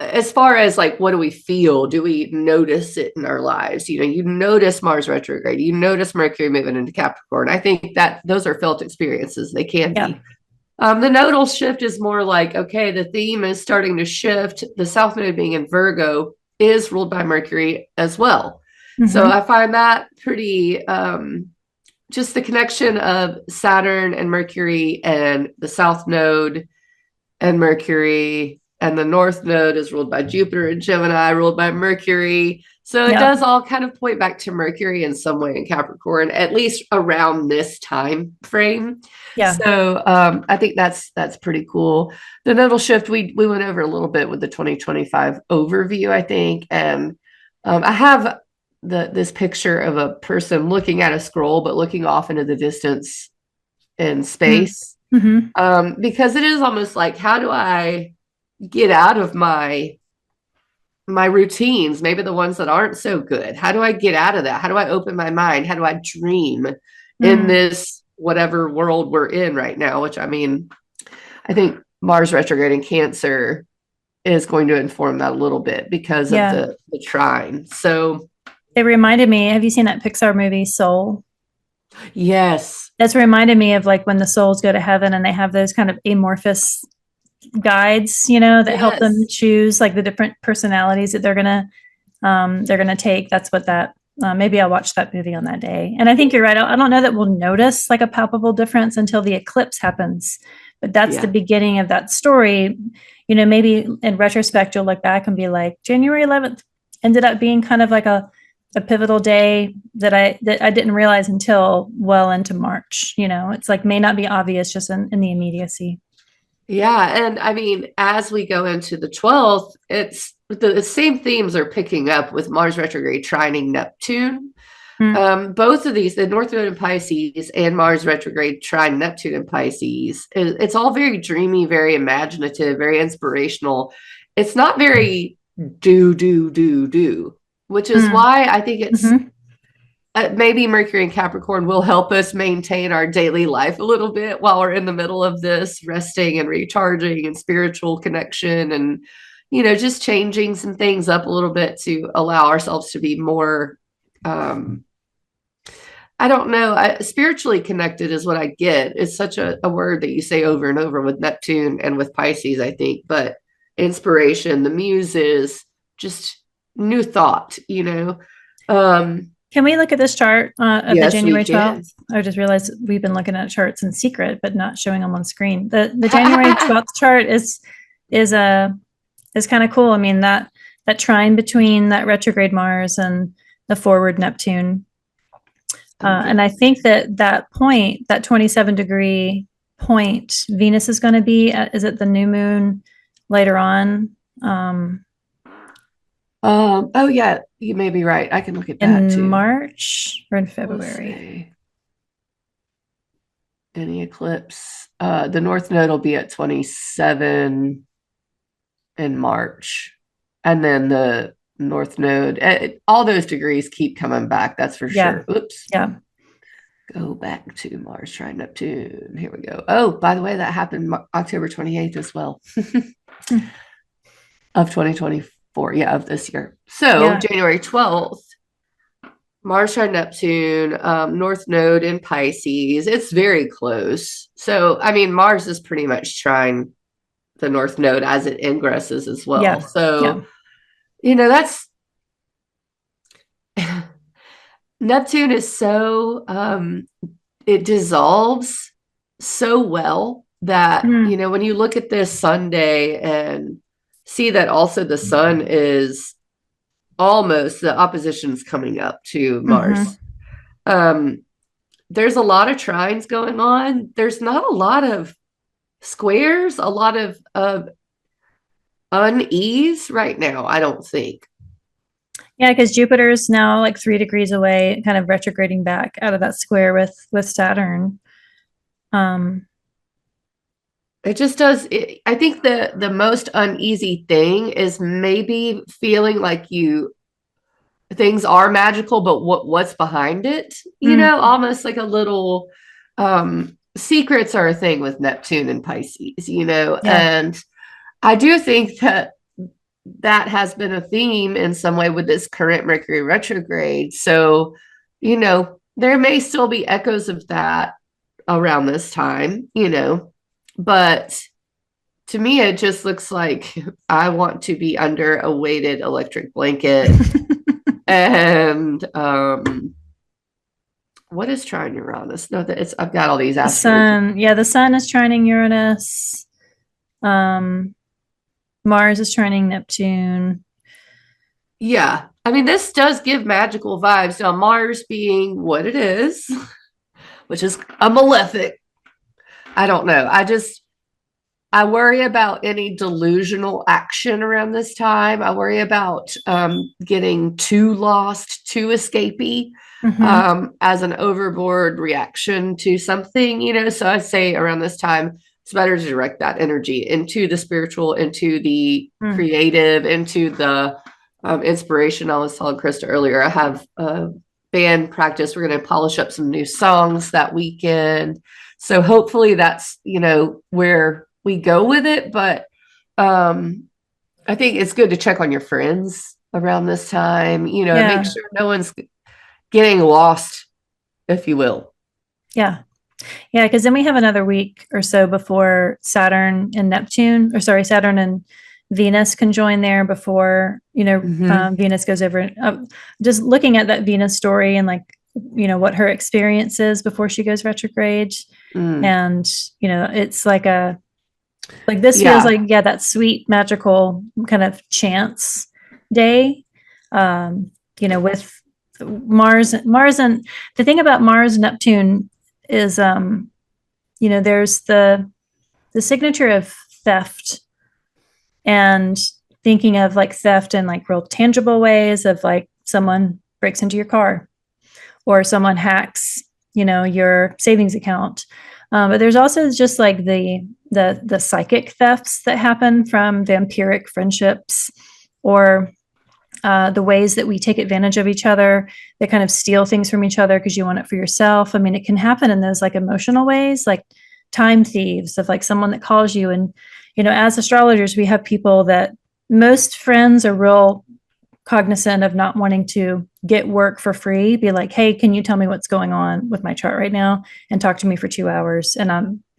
as far as like, what do we feel? Do we notice it in our lives? You notice Mars retrograde, you notice Mercury moving into Capricorn. I think that those are felt experiences. They can be. The nodal shift is more like, okay, the theme is starting to shift. The South Node being in Virgo is ruled by Mercury as well. So I find that pretty, just the connection of Saturn and Mercury, and the South Node and Mercury, and the North Node is ruled by Jupiter and Gemini, ruled by Mercury. So it does all kind of point back to Mercury in some way in Capricorn, at least around this time frame. Yeah. So I think that's pretty cool. The nodal shift, we went over a little bit with the 2025 overview, I think. And I have this picture of a person looking at a scroll, but looking off into the distance in space. Because it is almost like, how do I get out of my routines, maybe the ones that aren't so good? How do I get out of that? How do I open my mind? How do I dream in this whatever world we're in right now? Which, I mean, I think Mars retrograde in Cancer is going to inform that a little bit because of the trine. So it reminded me, have you seen that Pixar movie Soul? Yes. That's reminded me of like when the souls go to heaven and they have those kind of amorphous guides, that help them Yes. choose like the different personalities that they're gonna take. That's what that. Maybe I'll watch that movie on that day. And I think you're right. I don't know that we'll notice like a palpable difference until the eclipse happens, but that's the Yeah. beginning of that story. Maybe in retrospect, you'll look back and be like, January 11th ended up being kind of like a pivotal day that I didn't realize until well into March. It's like may not be obvious just in the immediacy. Yeah. And I mean, as we go into the 12th, it's the same themes are picking up with Mars retrograde trining Neptune. Mm, Both of these, the North Node in Pisces and Mars retrograde trine Neptune in Pisces, it's all very dreamy, very imaginative, very inspirational. It's not very do, which is mm, why I think it's mhm. maybe Mercury and Capricorn will help us maintain our daily life a little bit while we're in the middle of this resting and recharging and spiritual connection and, just changing some things up a little bit to allow ourselves to be more, I don't know, spiritually connected is what I get. It's such a word that you say over and over with Neptune and with Pisces, I think, but inspiration, the muses, just new thought. Um, Can we look at this chart of the yes, we January 12th? can. I just realized we've been looking at charts in secret, but not showing them on screen. The January 12th chart is a is kind of cool. I mean that trine between that retrograde Mars and the forward Neptune, and I Okay. think that point, that 27-degree point, Venus is going to be at, is it the new moon later on Oh yeah, you may be right. I can look at that in too. March or in Let's February? see. Any eclipse. The North Node will be at 27 in March. And then the North Node, all those degrees keep coming back, that's for Yeah, sure. Oops. yeah. Go back to Mars trine Neptune. Here we go. Oh, by the way, that happened October 28th as well Hmm. of 2024. Yeah, of this year. So Yeah. January 12th, Mars trine Neptune, North Node in Pisces. It's very close. So, I mean, Mars is pretty much trine the North Node as it ingresses as well. Yeah. Yeah. So, that's Neptune is so, it dissolves so well that, Mm, when you look at this Sunday and see that also the sun is almost the opposition's coming up to hmm. Mars. Um, there's a lot of trines going on. There's not a lot of squares, a lot of unease right now, I don't think. Yeah, because Jupiter's now like 3 degrees away, kind of retrograding back out of that square with Saturn. Um, It just does. I think the most uneasy thing is maybe feeling like things are magical, but what's behind it? mm, Almost like a little secrets are a thing with Neptune and Pisces. yeah. And I do think that has been a theme in some way with this current Mercury retrograde. So, there may still be echoes of that around this time, but to me, it just looks like I want to be under a weighted electric blanket. And what is trine Uranus? No, that it's I've got all these The asteroids. sun, yeah, the sun is trining Uranus. Um, Mars is trining Neptune. Yeah. I mean, this does give magical vibes. Now, Mars being what it is, which is a malefic. I don't know. I worry about any delusional action around this time. I worry about getting too lost, too escapey, Hmm. as an overboard reaction to something. So I say around this time, it's better to direct that energy into the spiritual, into the Mm. creative, into the inspiration. I was telling Christa earlier, I have a band practice. We're going to polish up some new songs that weekend. So hopefully that's where we go with it. But I think it's good to check on your friends around this time, and make Yeah. sure no one's getting lost, if you will. Yeah. Yeah, because then we have another week or so before Saturn and Neptune, or sorry, Saturn and Venus conjoin there before, Mm-hmm. Venus goes over. Just looking at that Venus story and like, what her experience is before she goes retrograde. Mm. And, it's like this feels Yeah. like, yeah, that sweet, magical kind of chance day. Um, with Mars and the thing about Mars and Neptune is there's the signature of theft, and thinking of like theft in like real tangible ways of like someone breaks into your car or someone hacks your savings account. But there's also just like the psychic thefts that happen from vampiric friendships, or the ways that we take advantage of each other, that kind of steal things from each other because you want it for yourself. I mean, it can happen in those like emotional ways, like time thieves of like someone that calls you. And, as astrologers, we have people that most friends are real cognizant of not wanting to get work for free, be like, hey, can you tell me what's going on with my chart right now and talk to me for 2 hours? And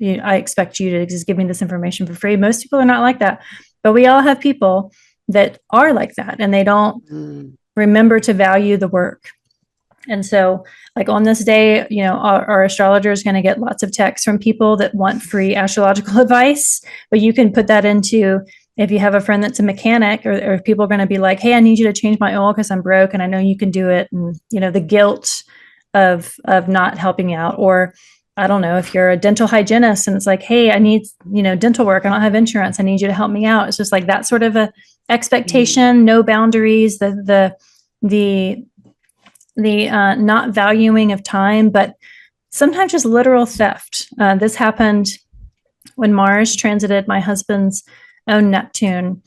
I expect you to just give me this information for free. Most people are not like that, but we all have people that are like that, and they don't Mm. remember to value the work. And so, like on this day, our astrologer is going to get lots of texts from people that want free astrological advice. But you can put that into, if you have a friend that's a mechanic, or people are going to be like, hey, I need you to change my oil because I'm broke and I know you can do it. And, the guilt of not helping out. Or I don't know, if you're a dental hygienist and it's like, hey, I need, dental work. I don't have insurance. I need you to help me out. It's just like that sort of a Mm. expectation, no boundaries, the not valuing of time, but sometimes just literal theft. This happened when Mars transited my husband's own Neptune.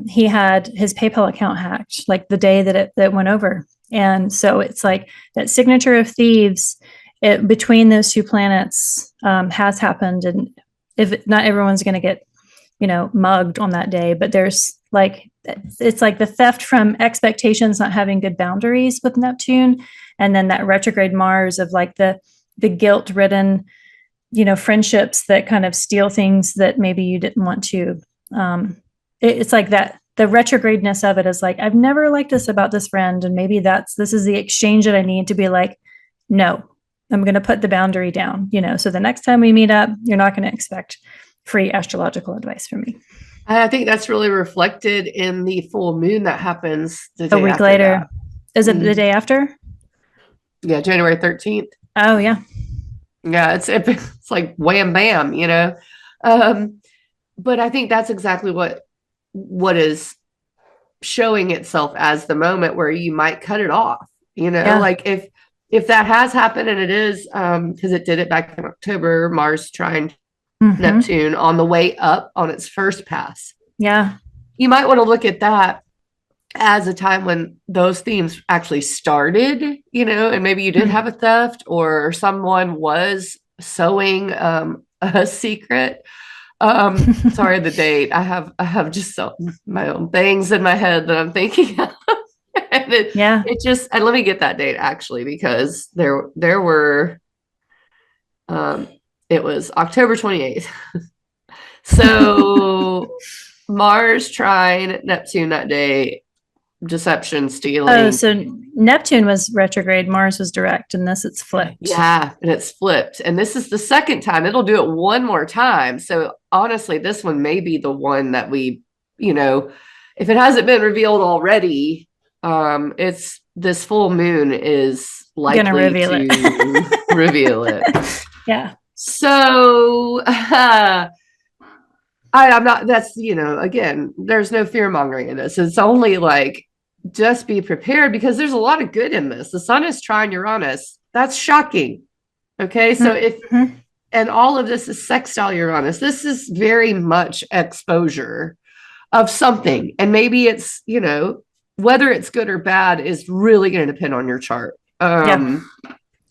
He had his PayPal account hacked like the day that went over. And so it's like that signature of thieves between those two planets has happened. And if not everyone's going to get, mugged on that day, but there's like, it's like the theft from expectations, not having good boundaries with Neptune. And then that retrograde Mars of like the guilt ridden, friendships that kind of steal things that maybe you didn't want to. It's like that the retrogradeness of it is like, I've never liked this about this friend. And maybe this is the exchange that I need to be like, no, I'm going to put the boundary down, so the next time we meet up, you're not going to expect free astrological advice from me. I think that's really reflected in the full moon that happens the A day week after later. that. Is it the Mm. day after? Yeah, January 13th. Oh, yeah. Yeah, it's like wham bam, you know. Um, but I think that's exactly what is showing itself as the moment where you might cut it off, you know, Yeah. like if that has happened, and it is because it did it back in October, Mars trine Mm-hmm. Neptune on the way up on its first pass. Yeah. You might want to look at that as a time when those themes actually started, you know, and maybe you did Hmm. have a theft or someone was sewing a secret. Sorry, the date. I have just my own things in my head that I'm thinking of. And Yeah. it just, and let me get that date actually, because there were um it was October 28th. So Mars trine Neptune that day, deception, Oh, stealing. so Neptune was retrograde, Mars was direct, and this it's flipped. Yeah, and it's flipped. And this is the second time. It'll do it one more time. So honestly, this one may be the one that we, you know, if it hasn't been revealed already, it's this full moon is Gonna likely reveal it. to reveal it. Yeah. So I'm not, that's, you know, again, there's no fear mongering in this. It's only like, just be prepared because there's a lot of good in this. The sun is trine Uranus. That's shocking. Okay. So if, Mm-hmm. and all of this is sextile Uranus, this is very much exposure of something. And maybe it's, you know, whether it's good or bad is really going to depend on your chart. Yeah.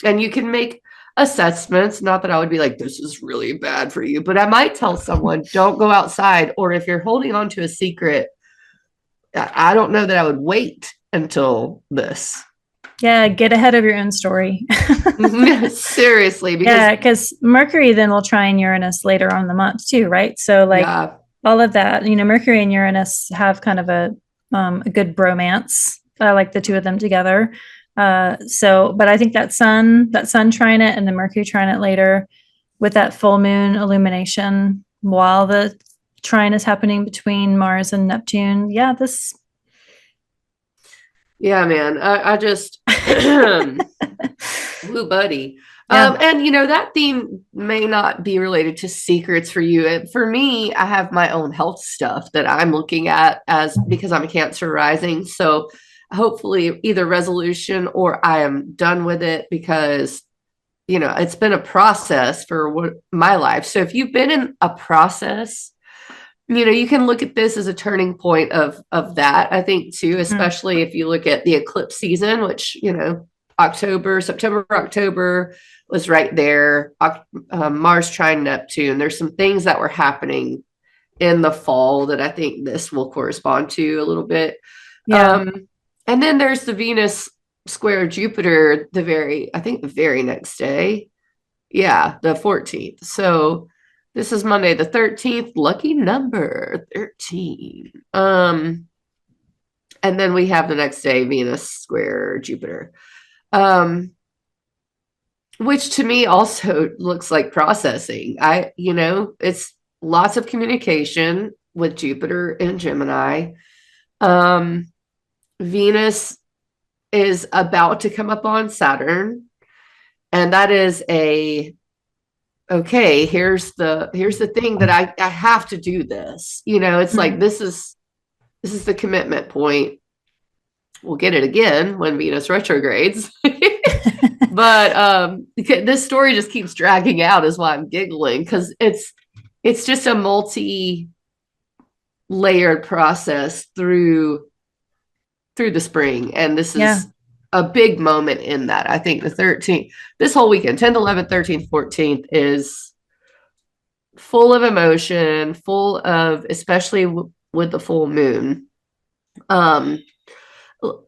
And you can make assessments. Not that I would be like, this is really bad for you, but I might tell someone, don't go outside. Or if you're holding on to a secret, I don't know that I would wait until this. Yeah, get ahead of your own story. Seriously, because Yeah, because Mercury then will trine Uranus later on in the month too, right? So like yeah, all of that, Mercury and Uranus have kind of a good bromance. I like the two of them together. But I think that sun trine it and the Mercury trine it later with that full moon illumination while the trine is happening between Mars and Neptune. Yeah, this. yeah, man. I just woo, buddy. Yeah. And that theme may not be related to secrets for you. For me, I have my own health stuff that I'm looking at as because I'm a Cancer rising. So hopefully either resolution or I am done with it because it's been a process for my life. So if you've been in a process, you can look at this as a turning point of that, I think too, Mm. especially if you look at the eclipse season, which, September, October was right there. Mars trine Neptune. There's some things that were happening in the fall that I think this will correspond to a little bit. Yeah. Um, and then there's the Venus square Jupiter, I think the very next day. Yeah, the 14th. So this is Monday the 13th, lucky number 13. And then we have the next day, Venus square Jupiter. Um, which to me also looks like processing. It's lots of communication with Jupiter and Gemini. Um, Venus is about to come up on Saturn, and that is okay, here's the thing that I have to do this. It's like Mm. this is the commitment point. We'll get it again when Venus retrogrades. But this story just keeps dragging out is why I'm giggling because it's just a multi-layered process through the spring, and this Yeah. is a big moment in that. I think the 13th, this whole weekend, 10th, 11th, 13th, 14th is full of emotion, full of, especially with the full moon. Um,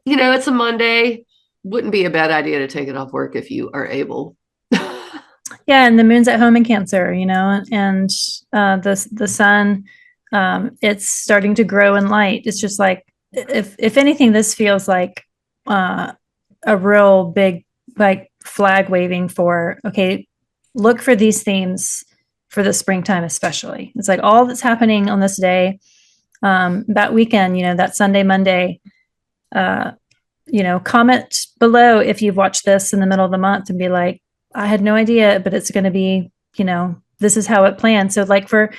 it's a Monday. Wouldn't be a bad idea to take it off work if you are able. Yeah, and the moon's at home in Cancer, and the sun, it's starting to grow in light. It's just like if anything, this feels like uh, a real big like flag waving for okay, look for these themes for the springtime, especially. It's like all that's happening on this day, that weekend, that Sunday, Monday. Uh, comment below if you've watched this in the middle of the month and be like, I had no idea, but it's going to be, this is how it planned. So, like for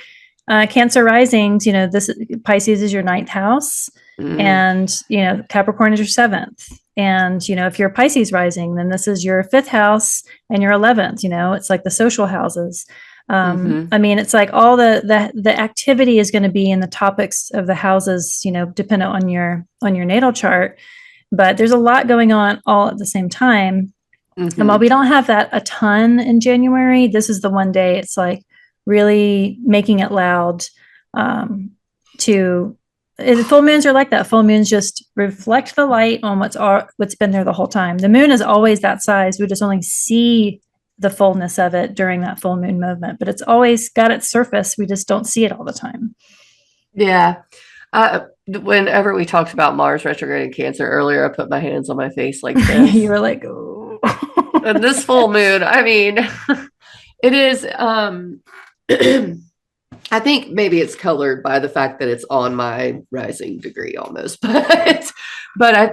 Cancer risings, this Pisces is your ninth house, Mm, and Capricorn is your seventh. And if you're Pisces rising, then this is your fifth house and your 11th. It's like the social houses. mm-hmm, I mean, it's like all the activity is going to be in the topics of the houses, dependent on your natal chart, but there's a lot going on all at the same time. And while mm-hmm. we don't have that a ton in January, this is the one day it's like really making it loud. To Full moons are like that. Full moons just reflect the light on what's been there the whole time. The moon is always that size. We just only see the fullness of it during that full moon movement, but it's always got its surface. We just don't see it all the time. Yeah. Whenever we talked about Mars retrograde in Cancer earlier, I put my hands on my face like You this. were like, oh. And this full moon, I mean, it is I think maybe it's colored by the fact that it's on my rising degree almost, but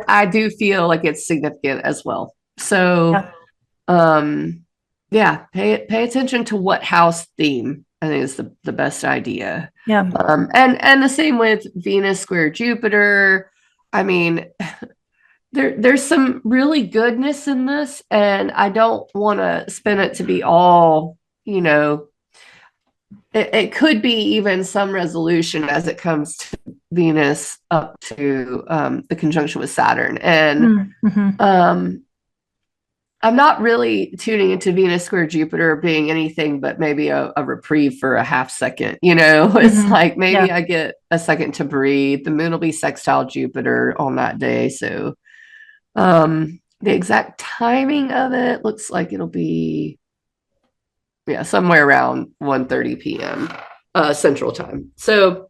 I do feel like it's significant as well. So Yeah. um yeah, pay attention to what house theme. I think is the best idea. Yeah. And the same with Venus square Jupiter. I mean, there's some really goodness in this, and I don't want to spin it to be all, it could be even some resolution as it comes to Venus up to the conjunction with Saturn. And Mm-hmm. um, I'm not really tuning into Venus square Jupiter being anything but maybe a reprieve for a half second. It's Mm-hmm. like maybe Yeah. I get a second to breathe. The moon will be sextile Jupiter on that day. So The exact timing of it looks like it'll be, yeah, somewhere around 1:30 p.m. Central Time. So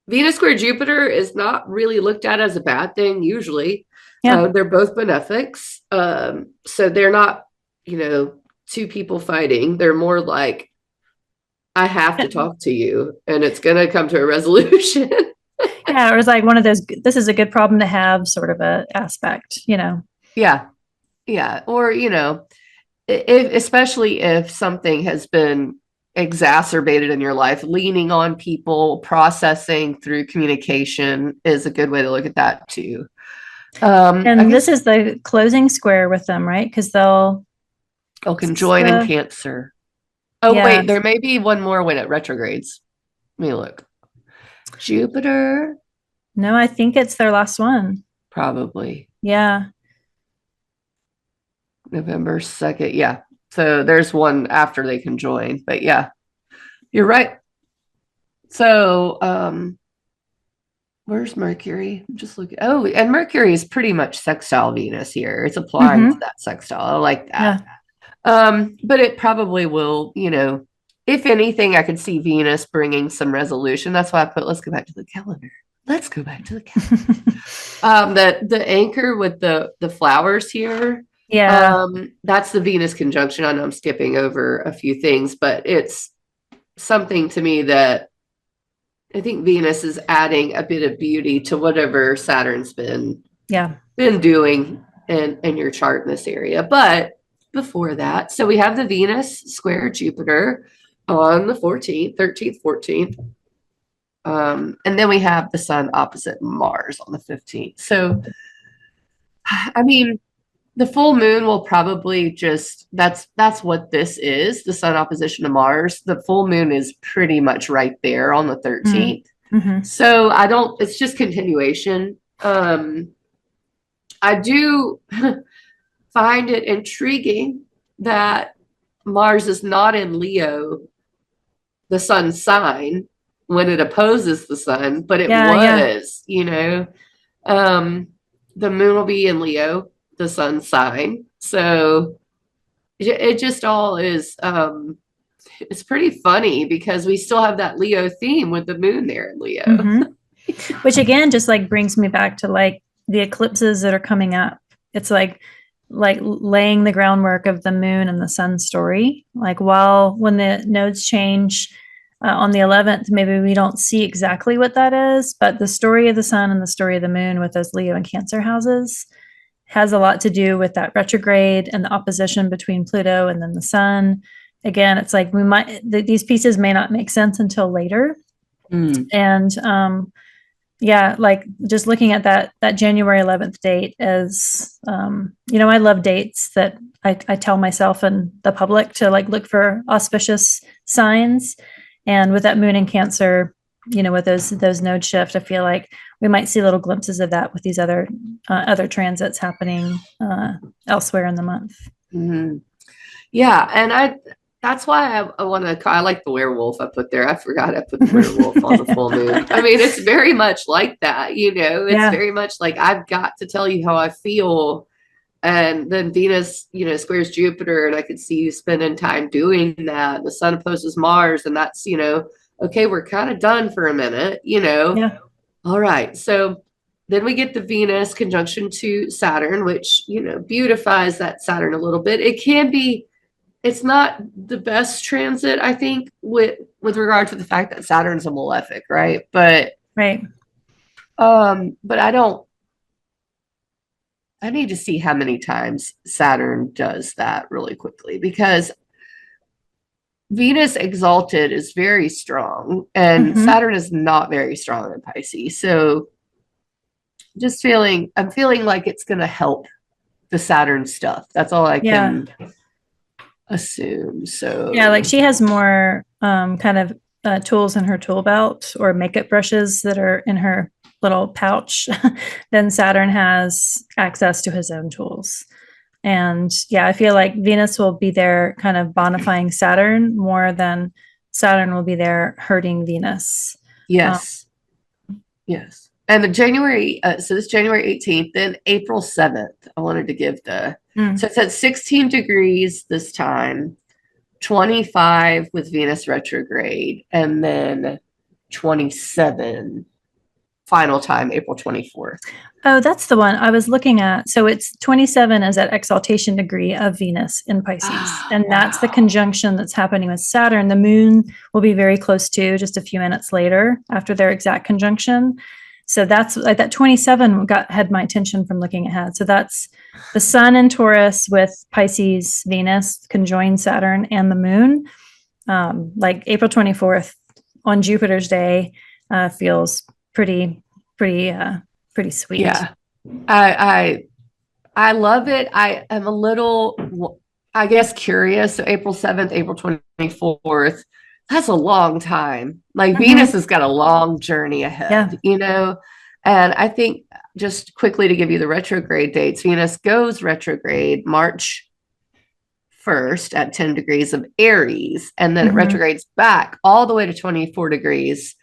Venus square Jupiter is not really looked at as a bad thing usually. Yeah. They're both benefics. So they're not, two people fighting. They're more like, I have to talk to you and it's going to come to a resolution. Yeah, it was like one of those, this is a good problem to have sort of a aspect, Yeah. Yeah. Or, if, especially if something has been exacerbated in your life, leaning on people, processing through communication is a good way to look at that too. I And this guess is the closing square with them, right? Because I'll conjoin in Cancer. Oh, yeah, wait, there may be one more when it retrogrades. Let me look. Jupiter, no, I think it's their last one. probably Yeah. November 2nd. Yeah. So there's one after they conjoin, but yeah, you're right. So, where's Mercury? Just looking. Oh, and Mercury is pretty much sextile Venus here. It's applying to that sextile. I like that. Yeah. But it probably will, if anything, I could see Venus bringing some resolution. That's why I put, let's go back to the calendar. Let's go back to the calendar. The anchor with the flowers here. Yeah. That's the Venus conjunction. I know I'm skipping over a few things, but it's something to me that I think Venus is adding a bit of beauty to whatever Saturn's been Yeah. doing in your chart in this area. But before that, so we have the Venus square Jupiter on the 14th, 13th, 14th. And then we have the sun opposite Mars on the 15th. So, I mean, the full moon will probably just that's what this is, the sun opposition to Mars. The full moon is pretty much right there on the 13th. Mm-hmm. So I don't, it's just continuation. I do find it intriguing that Mars is not in Leo, the sun's sign, when it opposes the sun, but it Yeah. Yeah. was, Um, the moon will be in Leo, the sun's sign. So it just all is, it's pretty funny because we still have that Leo theme with the moon there in Leo. Mm-hmm. Which again, just like brings me back to like the eclipses that are coming up. It's like laying the groundwork of the moon and the sun story. Like when the nodes change on the 11th, maybe we don't see exactly what that is, but the story of the sun and the story of the moon with those Leo and Cancer houses has a lot to do with that retrograde and the opposition between Pluto and then the sun. Again, it's like these pieces may not make sense until later. And yeah, like just looking at that January 11th date as, I love dates that I tell myself and the public to like look for auspicious signs. And with that moon in Cancer, with those node shift, I feel like we might see little glimpses of that with these other transits happening elsewhere in the month. Mm-hmm. Yeah, and that's why I want to, I like the werewolf I put there. I forgot I put the werewolf on the full moon. I mean, it's very much like that, it's very much like I've got to tell you how I feel. And then Venus, squares Jupiter, and I could see you spending time doing that. The sun opposes Mars, and that's, okay, we're kind of done for a minute, Yeah. All right. So then we get the Venus conjunction to Saturn, which, beautifies that Saturn a little bit. It's not the best transit, I think, with regard to the fact that Saturn's a malefic, right? But Right. but I need to see how many times Saturn does that really quickly, because Venus exalted is very strong and Saturn is not very strong in Pisces. So I'm feeling like it's going to help the Saturn stuff. That's all I can assume. So yeah, like she has more kind of tools in her tool belt or makeup brushes that are in her little pouch than Saturn has access to his own tools. And yeah, I feel like Venus will be there kind of bonifying Saturn more than Saturn will be there hurting Venus. yes. Yes. And the January, so this January 18th, then April 7th, I wanted to give so it's at 16 degrees this time, 25 with Venus retrograde, and then 27 final time, April 24th. Oh, that's the one I was looking at. So it's 27 is at exaltation degree of Venus in Pisces. Oh, And that's the conjunction that's happening with Saturn. The moon will be very close to just a few minutes later after their exact conjunction. So that's like that 27 had my attention from looking ahead. So that's the sun in Taurus with Pisces, Venus conjoined Saturn and the moon. Like April 24th on Jupiter's day feels pretty sweet. Yeah. I love it. I am a little, I guess, curious. So April 7th, April 24th, that's a long time. Like Venus has got a long journey ahead, And I think just quickly to give you the retrograde dates, Venus goes retrograde March 1st at 10 degrees of Aries, and then it retrogrades back all the way to 24 degrees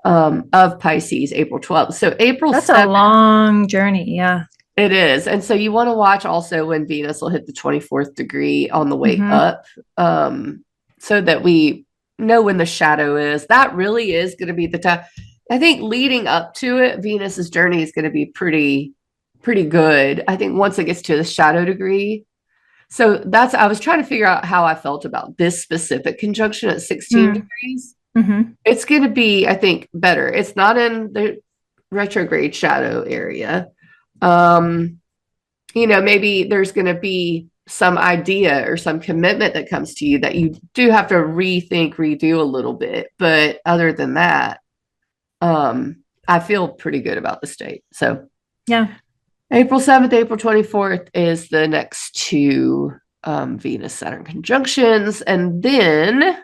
of Pisces, April 12th. So That's 7th, a long journey. Yeah. It is. And so you want to watch also when Venus will hit the 24th degree on the way up, so that we know when the shadow is. That really is going to be the time. I think leading up to it, Venus's journey is going to be pretty good. I think once it gets to the shadow degree. So I was trying to figure out how I felt about this specific conjunction at 16 degrees. It's going to be, I think, better. It's not in the retrograde shadow area. Maybe there's going to be some idea or some commitment that comes to you that you do have to redo a little bit. But other than that, I feel pretty good about the state. So yeah, April 7th, April 24th is the next two Venus Saturn conjunctions. And then,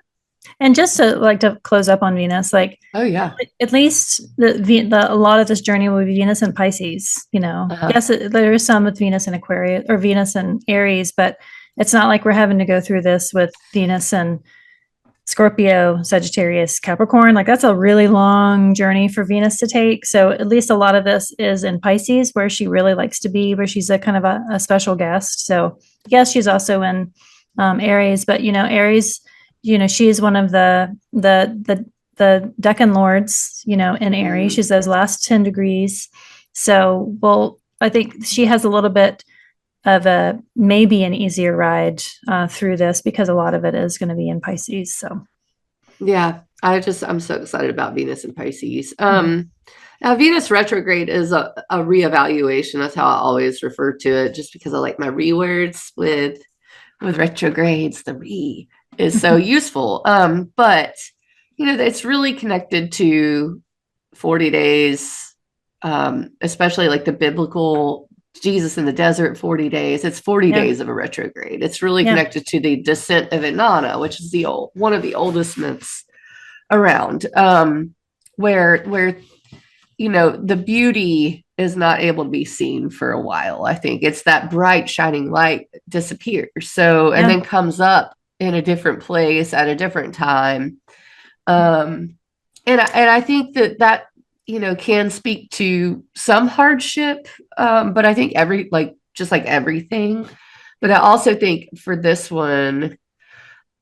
and just to close up on Venus, oh yeah, at least a lot of this journey will be Venus and Pisces. Yes, there is some with Venus and Aquarius or Venus and Aries, but it's not like we're having to go through this with Venus and Scorpio, Sagittarius, Capricorn. Like that's a really long journey for Venus to take. So at least a lot of this is in Pisces, where she really likes to be, where she's a kind of a special guest. So yes, she's also in Aries, but Aries, she's one of the Decan lords, in Aries. She's those last 10 degrees. So, I think she has a little bit of maybe an easier ride through this because a lot of it is going to be in Pisces. So, yeah, I'm so excited about Venus and Pisces. Now Venus retrograde is a reevaluation. That's how I always refer to it, just because I like my rewords with retrogrades. The re is so useful. But it's really connected to 40 days, especially like the biblical Jesus in the desert, 40 days. It's 40 days of a retrograde. It's really connected to the descent of Inanna, which is one of the oldest myths around, where the beauty is not able to be seen for a while. I think it's that bright shining light disappears. So, and then comes up in a different place at a different time. And I think that can speak to some hardship. But I think just like everything, but I also think for this one,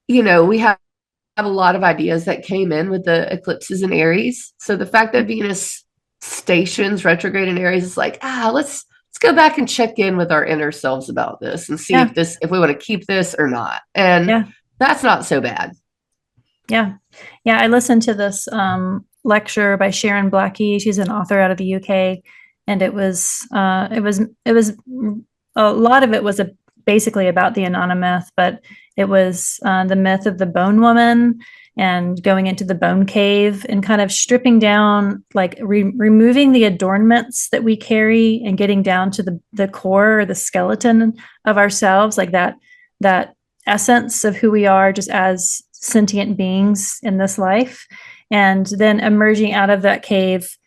we have a lot of ideas that came in with the eclipses in Aries. So the fact that Venus stations retrograde in Aries is like, let's go back and check in with our inner selves about this and see if we want to keep this or not. And that's not so bad. Yeah. I listened to this lecture by Sharon Blackie. She's an author out of the UK, and it was a lot of it was basically about the Inanna myth, but it was the myth of the bone woman and going into the bone cave and kind of stripping down, like removing the adornments that we carry and getting down to the core or the skeleton of ourselves, like that essence of who we are just as sentient beings in this life, and then emerging out of that cave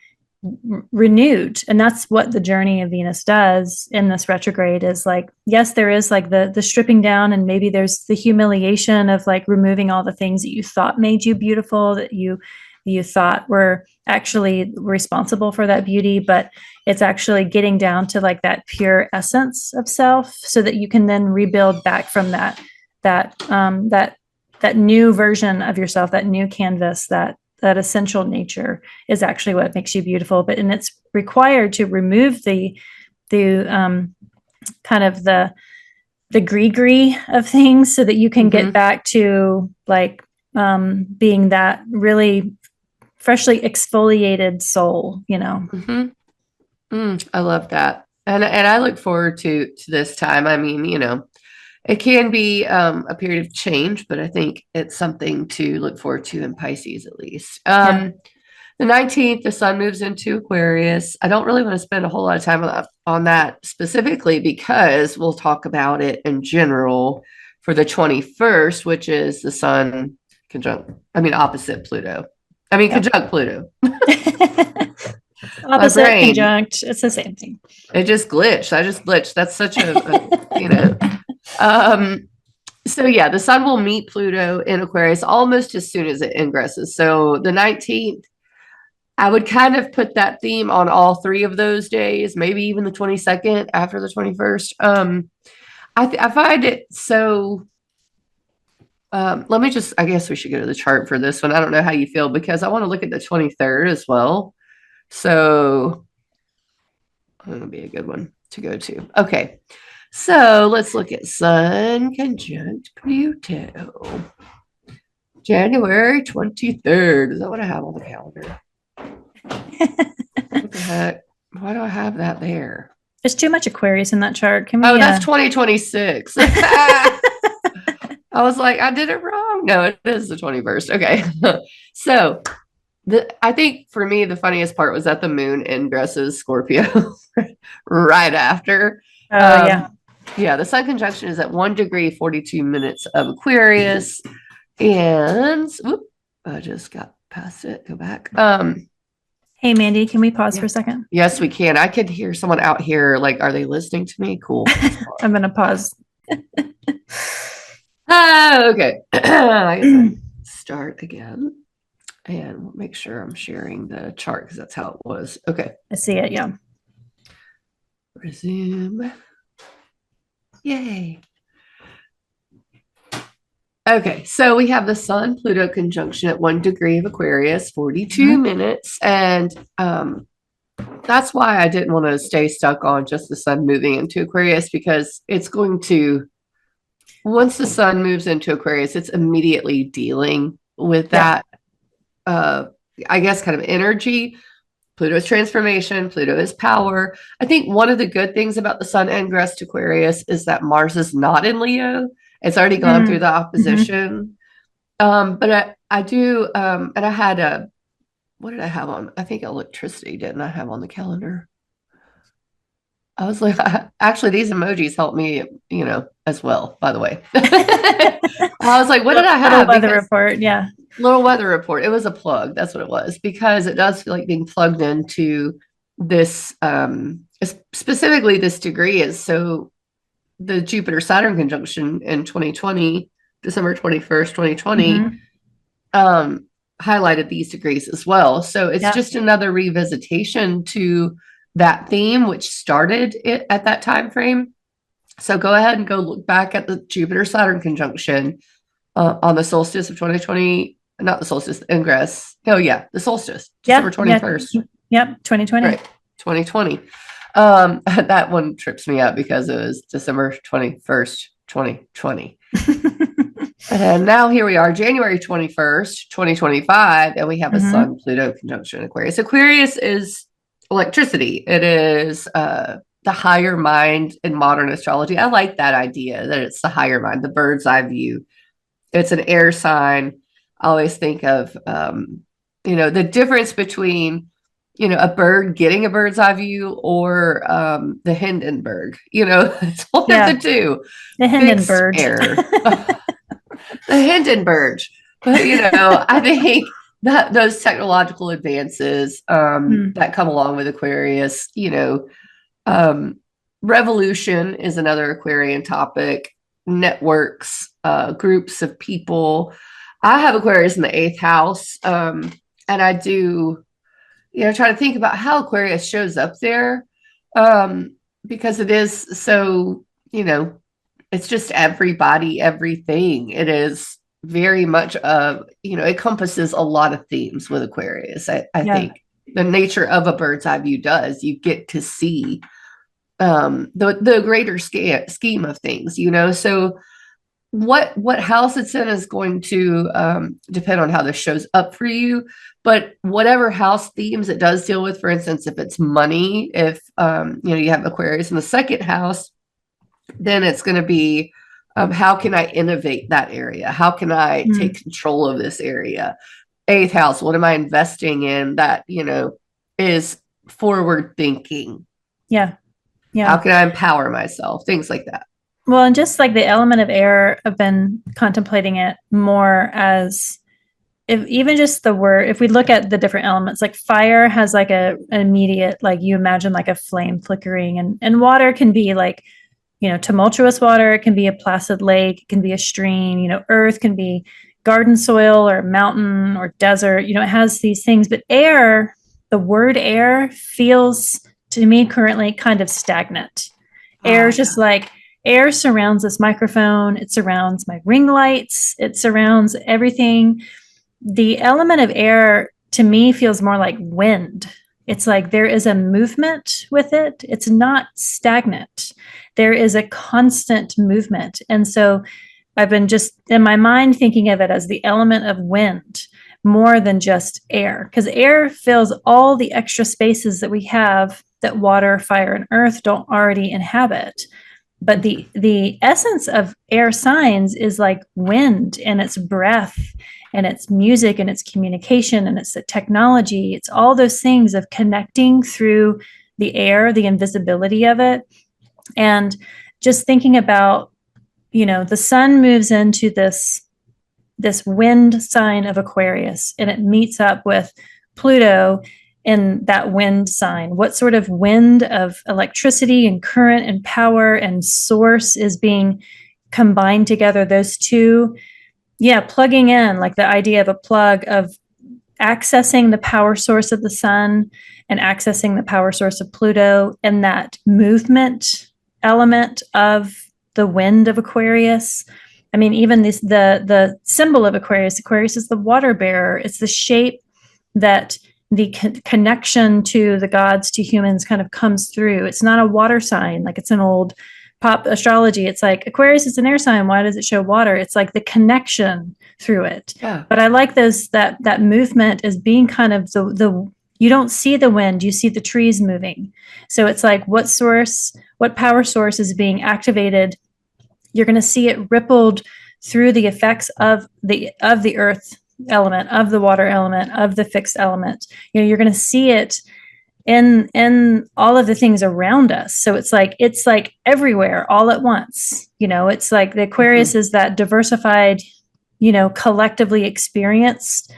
renewed. And that's what the journey of Venus does in this retrograde, is like, yes, there is like the stripping down, and maybe there's the humiliation of like removing all the things that you thought made you beautiful, that you you thought were actually responsible for that beauty, but it's actually getting down to like that pure essence of self, so that you can then rebuild back from that new version of yourself, that new canvas, that essential nature is actually what makes you beautiful. But and it's required to remove the kind of the gree of things, so that you can get back to like being that really freshly exfoliated soul, I love that. And I look forward to this time. I mean, it can be a period of change, but I think it's something to look forward to in Pisces at least. Yeah. The 19th, the sun moves into Aquarius. I don't really want to spend a whole lot of time on that specifically, because we'll talk about it in general for the 21st, which is the sun opposite Pluto. Conjunct Pluto. Opposite, conjunct, it's the same thing. It just glitched. I just glitched. That's such so yeah, the sun will meet Pluto in Aquarius almost as soon as it ingresses. So the 19th, I would kind of put that theme on all three of those days, maybe even the 22nd after the 21st. I find it so. I guess we should go to the chart for this one. I don't know how you feel, because I want to look at the 23rd as well. So that'll be a good one to go to. Okay. So let's look at Sun conjunct Pluto. January 23rd. Is that what I have on the calendar? What the heck? Why do I have that there? There's too much Aquarius in that chart. Can we? Oh, that's 2026. I was like, I did it wrong. No, it is the 21st. Okay. So I think for me, the funniest part was that the moon ingresses Scorpio right after. Yeah. Yeah, the sun conjunction is at 1 degree, 42 minutes of Aquarius. And I just got past it. Go back. Hey, Mandi, can we pause for a second? Yes, we can. I could hear someone out here. Like, are they listening to me? Cool. I'm going to pause. Okay. I guess start again. And we'll make sure I'm sharing the chart, because that's how it was. Okay. I see it. Yeah. Resume. Yay. Okay, so we have the Sun Pluto conjunction at 1 degree of Aquarius, 42 minutes. And that's why I didn't want to stay stuck on just the Sun moving into Aquarius, because it's going to, once the Sun moves into Aquarius, it's immediately dealing with that, I guess, kind of energy. Pluto is transformation. Pluto is power. I think one of the good things about the Sun ingress to Aquarius is that Mars is not in Leo. It's already gone through the opposition. But I do, and I had what did I have on? I think electricity, didn't I have on the calendar? I was like, actually, these emojis help me, as well, by the way. I was like, what did I have? Little weather report. Yeah. Little weather report. It was a plug. That's what it was, because it does feel like being plugged into this, specifically this degree is so the Jupiter Saturn conjunction in 2020, December 21st, 2020, highlighted these degrees as well. So it's just another revisitation to that theme, which started it at that time frame. So go ahead and go look back at the Jupiter Saturn conjunction on the solstice of 2020, not the solstice, the ingress. Oh yeah, the solstice, December 21st. Yep, 2020. Right, 2020. That one trips me up because it was December 21st, 2020. And now here we are, January 21st, 2025, and we have a Sun Pluto conjunction Aquarius. Aquarius is electricity. It is the higher mind in modern astrology. I like that idea that it's the higher mind, the bird's eye view. It's an air sign. I always think of the difference between a bird getting a bird's eye view or the Hindenburg. It's one of the two. The Hindenburg. The Hindenburg. But I think that those technological advances that come along with Aquarius, revolution is another Aquarian topic. Networks, groups of people. I have Aquarius in the 8th house. And I do, try to think about how Aquarius shows up there. Um, because it is so, it's just everybody, everything. It is very much of, it encompasses a lot of themes with Aquarius. I Yeah. think the nature of a bird's eye view does, you get to see the greater scheme of things, so what house it's in is going to depend on how this shows up for you. But whatever house themes it does deal with, for instance, if it's money, if you have Aquarius in the second house, then it's going to be how can I innovate that area? How can I take control of this area? Eighth house, what am I investing in that is forward thinking? Yeah. How Yeah. can I empower myself? Things like that. Well, and just like the element of air, I've been contemplating it more as, if even just the word, if we look at the different elements, like fire has like an immediate, like you imagine like a flame flickering, and water can be like, tumultuous water. It can be a placid lake. It can be a stream. Earth can be garden soil or mountain or desert. It has these things. But air, the word air feels to me currently kind of stagnant. Air is just like, air surrounds this microphone. It surrounds my ring lights. It surrounds everything. The element of air to me feels more like wind. It's like there is a movement with it. It's not stagnant. There is a constant movement. And so I've been just in my mind thinking of it as the element of wind more than just air, because air fills all the extra spaces that we have that water, fire, and earth don't already inhabit. But the essence of air signs is like wind, and it's breath, and it's music, and it's communication, and it's the technology. It's all those things of connecting through the air, the invisibility of it. And just thinking about, the sun moves into this wind sign of Aquarius, and it meets up with Pluto in that wind sign. What sort of wind of electricity and current and power and source is being combined together? Those two, plugging in, like the idea of a plug, of accessing the power source of the sun and accessing the power source of Pluto, and that movement element of the wind of Aquarius. I mean, even the symbol of Aquarius is the water bearer. It's the shape that the connection to the gods, to humans, kind of comes through. It's not a water sign like it's an old pop astrology. It's like Aquarius is an air sign. Why does it show water? It's like the connection through it. Yeah. But I like that movement as being kind of the you don't see the wind, you see the trees moving. So it's like what power source is being activated. You're going to see it rippled through the effects of the earth element, of the water element, of the fixed element. You're going to see it in all of the things around us. So it's like everywhere all at once. It's like the Aquarius is that diversified, collectively experienced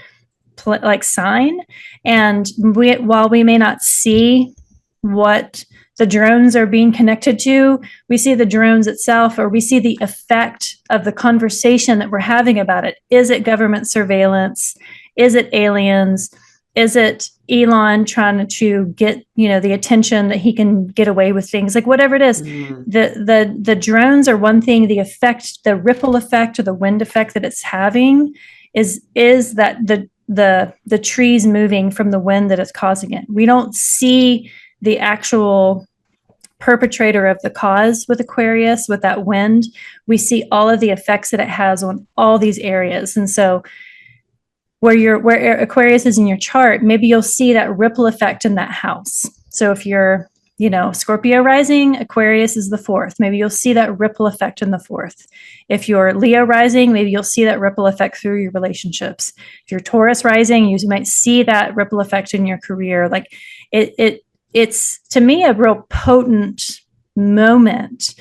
like sign. And while we may not see what the drones are being connected to, we see the drones itself, or we see the effect of the conversation that we're having about it. Is it government surveillance? Is it aliens? Is it Elon trying to get, the attention that he can get away with things? Like whatever it is, the drones are one thing. The effect, the ripple effect, or the wind effect that it's having is that the trees moving from the wind that is causing it. We don't see the actual perpetrator of the cause with Aquarius, with that wind. We see all of the effects that it has on all these areas. And so where Aquarius is in your chart, maybe you'll see that ripple effect in that house. So if you're, Scorpio rising, Aquarius is the fourth. Maybe you'll see that ripple effect in the fourth. If you're Leo rising, maybe you'll see that ripple effect through your relationships. If you're Taurus rising, you might see that ripple effect in your career. Like it's to me a real potent moment,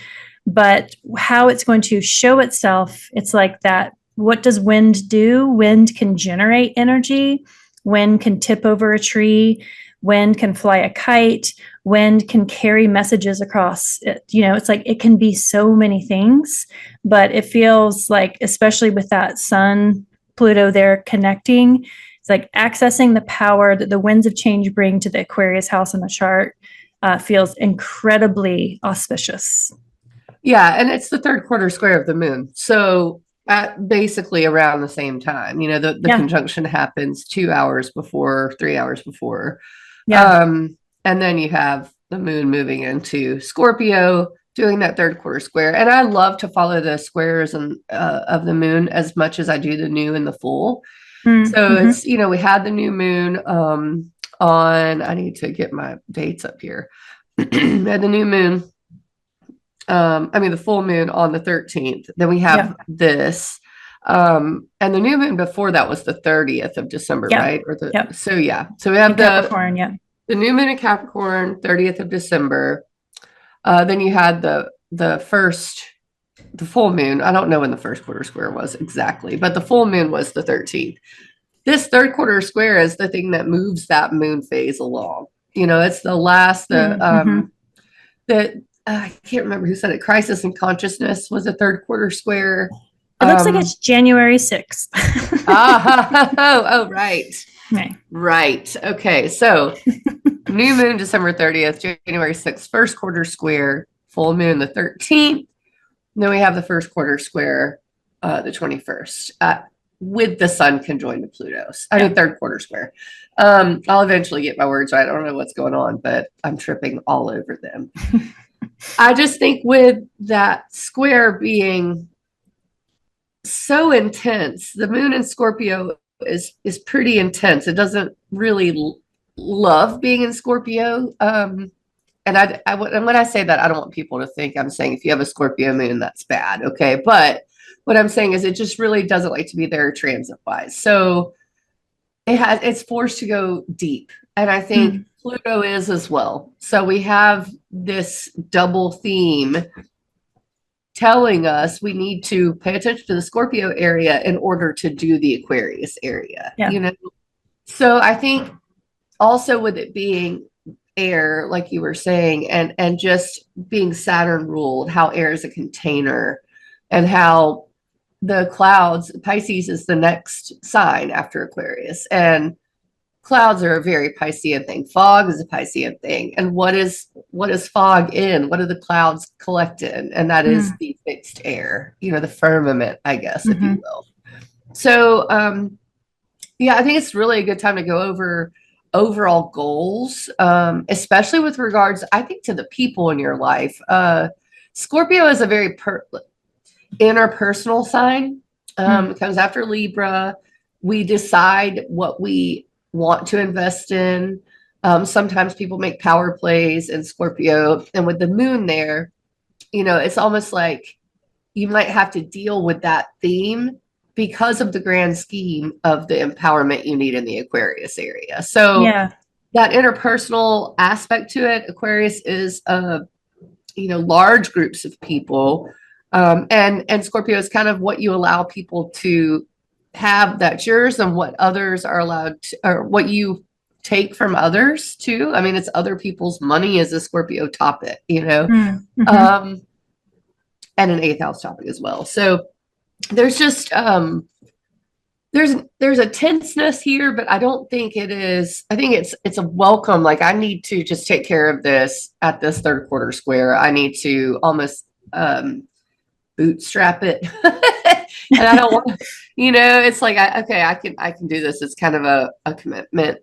but how it's going to show itself, it's like that. What does wind do? Wind can generate energy. Wind can tip over a tree. Wind can fly a kite. Wind can carry messages across it. It's like it can be so many things, but it feels like, especially with that sun, Pluto there connecting, It's like accessing the power that the winds of change bring to the Aquarius house in the chart feels incredibly auspicious. Yeah, and it's the third quarter square of the moon. So at basically around the same time, the Yeah. conjunction happens 2 hours before, 3 hours before. Yeah. And then you have the moon moving into Scorpio, doing that third quarter square. And I love to follow the squares and of the moon as much as I do the new and the full. So Mm-hmm. it's, we had the new moon on, I need to get my dates up here. We had the new moon, the full moon on the 13th. Then we have this. And the new moon before that was the 30th of December, right? So yeah. So we have Capricorn, the new moon in Capricorn, 30th of December. Then you had the full moon. I don't know when the first quarter square was exactly, but the full moon was the 13th. This third quarter square is the thing that moves that moon phase along. It's the last, I can't remember who said it. Crisis in Consciousness was a third quarter square. It looks like it's January 6th. Right. Right. Okay. So new moon, December 30th, January 6th, first quarter square, full moon, the 13th. Then we have the first quarter square, the 21st, with the sun conjoined to Pluto's. Third quarter square. I'll eventually get my words right. I don't know what's going on, but I'm tripping all over them. I just think with that square being so intense, the moon in Scorpio is pretty intense. It doesn't really love being in Scorpio. And when I say that, I don't want people to think I'm saying if you have a Scorpio moon, that's bad. Okay. But what I'm saying is it just really doesn't like to be there transit wise. So it's forced to go deep. And I think Pluto is as well. So we have this double theme telling us we need to pay attention to the Scorpio area in order to do the Aquarius area. So I think also with it being air, like you were saying, and just being Saturn ruled, how air is a container, and how the clouds, Pisces is the next sign after Aquarius, and clouds are a very Piscean thing. Fog is a Piscean thing. And what is fog in? What do the clouds collect in? And that is the fixed air, the firmament, I guess, if you will. So, I think it's really a good time to go over overall goals, especially with regards, I think, to the people in your life. Scorpio is a very interpersonal sign. It comes after Libra. We decide what we want to invest in. Sometimes people make power plays in Scorpio, and with the moon there, it's almost like you might have to deal with that theme because of the grand scheme of the empowerment you need in the Aquarius area. So that interpersonal aspect to it, Aquarius is large groups of people, and Scorpio is kind of what you allow people to have that's yours, and what others are allowed to, or what you take from others too. I mean, it's other people's money is a Scorpio topic, and an eighth house topic as well. So there's just there's a tenseness here, but I don't think it is. I think it's a welcome. Like, I need to just take care of this at this third quarter square. I need to almost bootstrap it. And I don't want, it's like, I can do this. It's kind of a commitment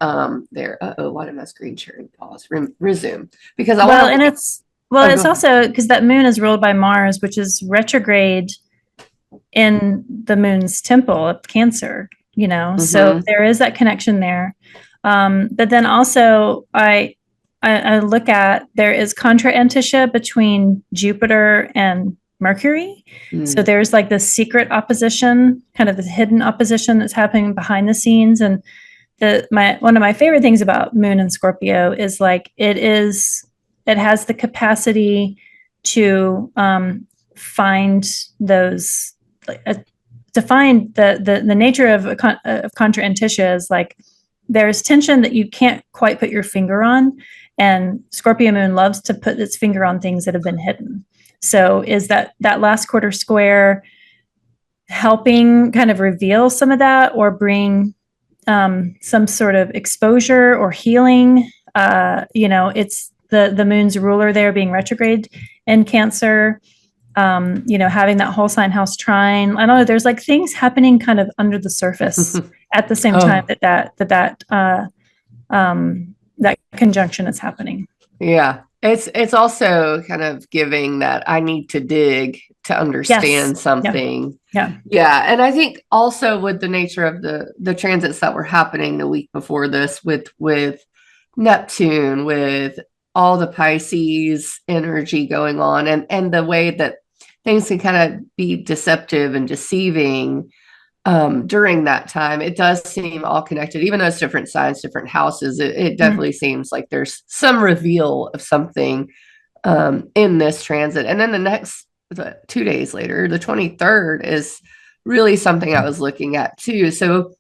there. Why did my screen sharing pause? Resume. Because it's also because that moon is ruled by Mars, which is retrograde in the moon's temple of Cancer, so there is that connection there. But then also I look at, there is contra antitia between Jupiter and Mercury. So there's like this secret opposition, kind of this hidden opposition that's happening behind the scenes. And one of my favorite things about Moon and Scorpio is like it has the capacity to find those, to find the nature of contra antitia is like there's tension that you can't quite put your finger on, and Scorpio Moon loves to put its finger on things that have been hidden. So is that last quarter square helping kind of reveal some of that, or bring some sort of exposure or healing. It's the moon's ruler there being retrograde in Cancer. Having that whole sign house trine. I don't know. There's like things happening kind of under the surface at the same time Oh, that conjunction is happening. yeah. It's also kind of giving that I need to dig to Yes. understand Yeah. something. Yeah. Yeah, and I think also with the nature of the transits that were happening the week before this with Neptune, with all the Pisces energy going on, and the way that things can kind of be deceptive and deceiving during that time, it does seem all connected, even though it's different signs, different houses. It definitely seems like there's some reveal of something in this transit. And then the 2 days later, the 23rd, is really something I was looking at too. So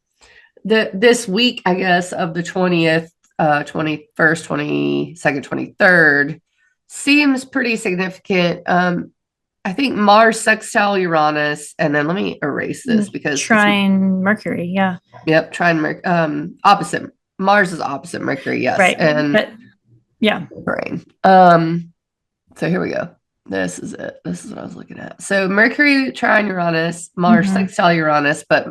this week, I guess, of the 20th, 21st, 22nd, 23rd seems pretty significant. I think Mars sextile Uranus, and then let me erase this because it's, Trine Mercury. Yeah. yep, opposite. Mars is opposite Mercury, yes, Right. and But yeah. brain. So here we go. This is it. This is what I was looking at. So Mercury trine Uranus, Mars sextile Uranus, but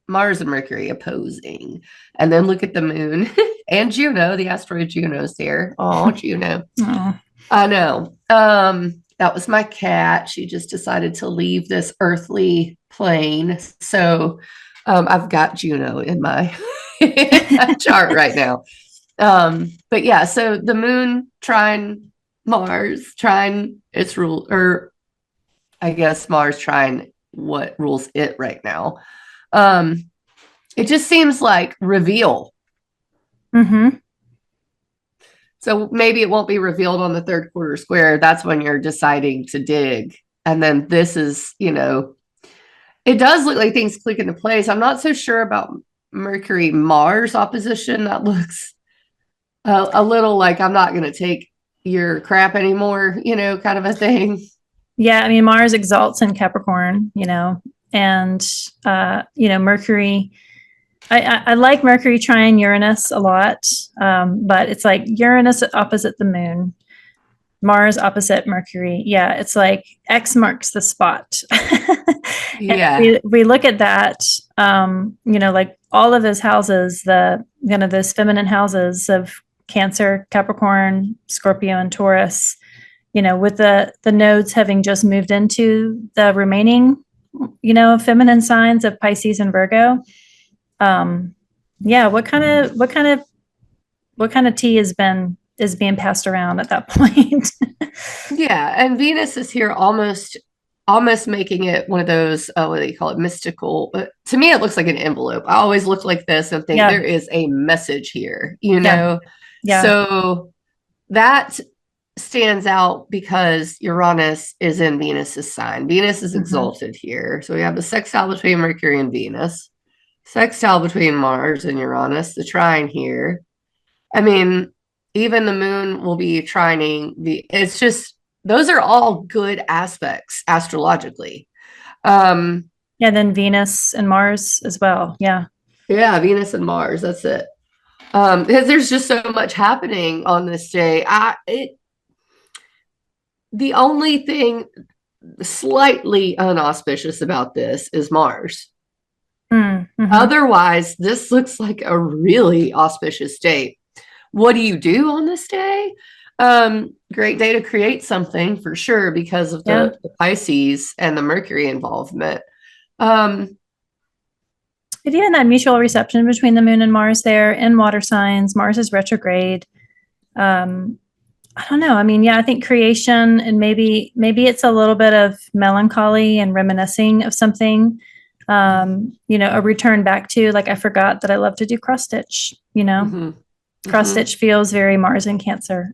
Mars and Mercury opposing. And then look at the moon and Juno, the asteroid Juno's there. Oh, Juno. Oh. I know. That was my cat. She just decided to leave this earthly plane. So I've got Juno in my chart right now. But yeah, so the moon trine Mars, trine its rule, or I guess Mars trine what rules it right now. It just seems like reveal. So maybe it won't be revealed on the third quarter square. That's when you're deciding to dig. And then this is, it does look like things click into place. I'm not so sure about Mercury Mars opposition. That looks a little like I'm not going to take your crap anymore, kind of a thing. Yeah. I mean, Mars exalts in Capricorn, and, Mercury. I like Mercury trine Uranus a lot, but it's like Uranus opposite the moon, Mars opposite Mercury. Yeah, it's like X marks the spot. Yeah. We look at that, like all of his houses, those feminine houses of Cancer, Capricorn, Scorpio, and Taurus. With the nodes having just moved into the remaining, feminine signs of Pisces and Virgo. Yeah, what kind of tea is being passed around at that point? Yeah. And Venus is here almost making it one of those, what do you call it, mystical. To me, it looks like an envelope. I always look like this and think there is a message here, Yeah. So that stands out because Uranus is in Venus's sign. Venus is exalted here. So we have the sextile between Mercury and Venus, sextile between Mars and Uranus, the trine here. I mean, even the moon will be trining it's just, those are all good aspects astrologically. Yeah, then Venus and Mars as well. Yeah. Yeah, Venus and Mars, that's it. Because there's just so much happening on this day. The only thing slightly unauspicious about this is Mars. Otherwise, this looks like a really auspicious day. What do you do on this day? Great day to create something for sure because of the Pisces and the Mercury involvement. But even that mutual reception between the moon and Mars there in water signs, Mars is retrograde. I don't know. I mean, yeah, I think creation, and maybe it's a little bit of melancholy and reminiscing of something. A return back to, like, I forgot that I love to do cross stitch. Cross stitch feels very Mars and Cancer.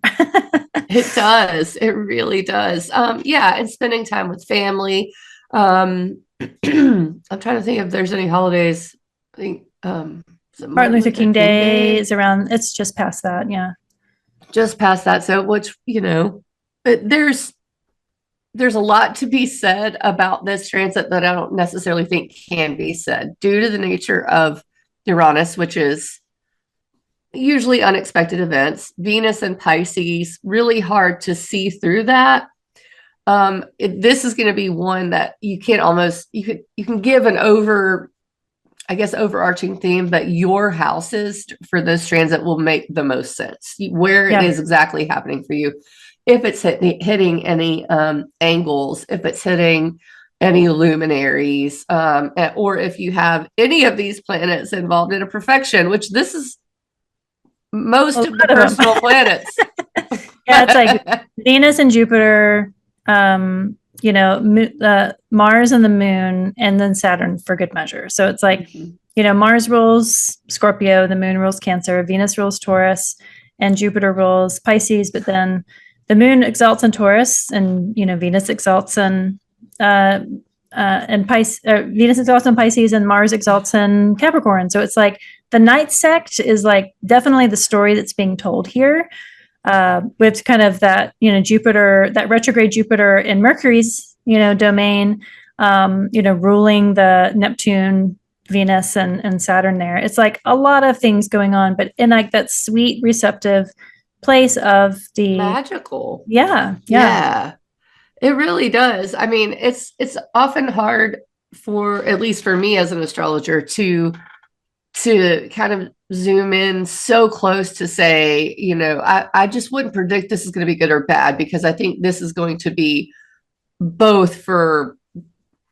It does. It really does. Yeah, and spending time with family. I'm trying to think if there's any holidays. I think Martin Luther King Day is around. It's just past that. Yeah. Just past that. So, which, there's a lot to be said about this transit that I don't necessarily think can be said due to the nature of Uranus, which is usually unexpected events. Venus and Pisces, really hard to see through that. This is going to be one that you can almost, you can give an overarching theme, but your houses for this transit will make the most sense where it is exactly happening for you. If it's hitting any angles, if it's hitting any luminaries, or if you have any of these planets involved in a perfection, which this is most of the personal planets. Yeah, it's like Venus and Jupiter, Mars and the moon, and then Saturn for good measure. So it's like, Mars rules Scorpio, the moon rules Cancer, Venus rules Taurus, and Jupiter rules Pisces. But then the moon exalts in Taurus, and Venus exalts in Pisces. Venus exalts in Pisces, and Mars exalts in Capricorn. So it's like the night sect is like definitely the story that's being told here. With kind of that, Jupiter, that retrograde Jupiter in Mercury's, domain, ruling the Neptune, Venus, and Saturn there. It's like a lot of things going on, but in like that sweet, receptive place of the magical. Yeah. It really does. I mean, it's often hard for, at least for me as an astrologer, to kind of zoom in so close to say, I just wouldn't predict this is going to be good or bad, because I think this is going to be both for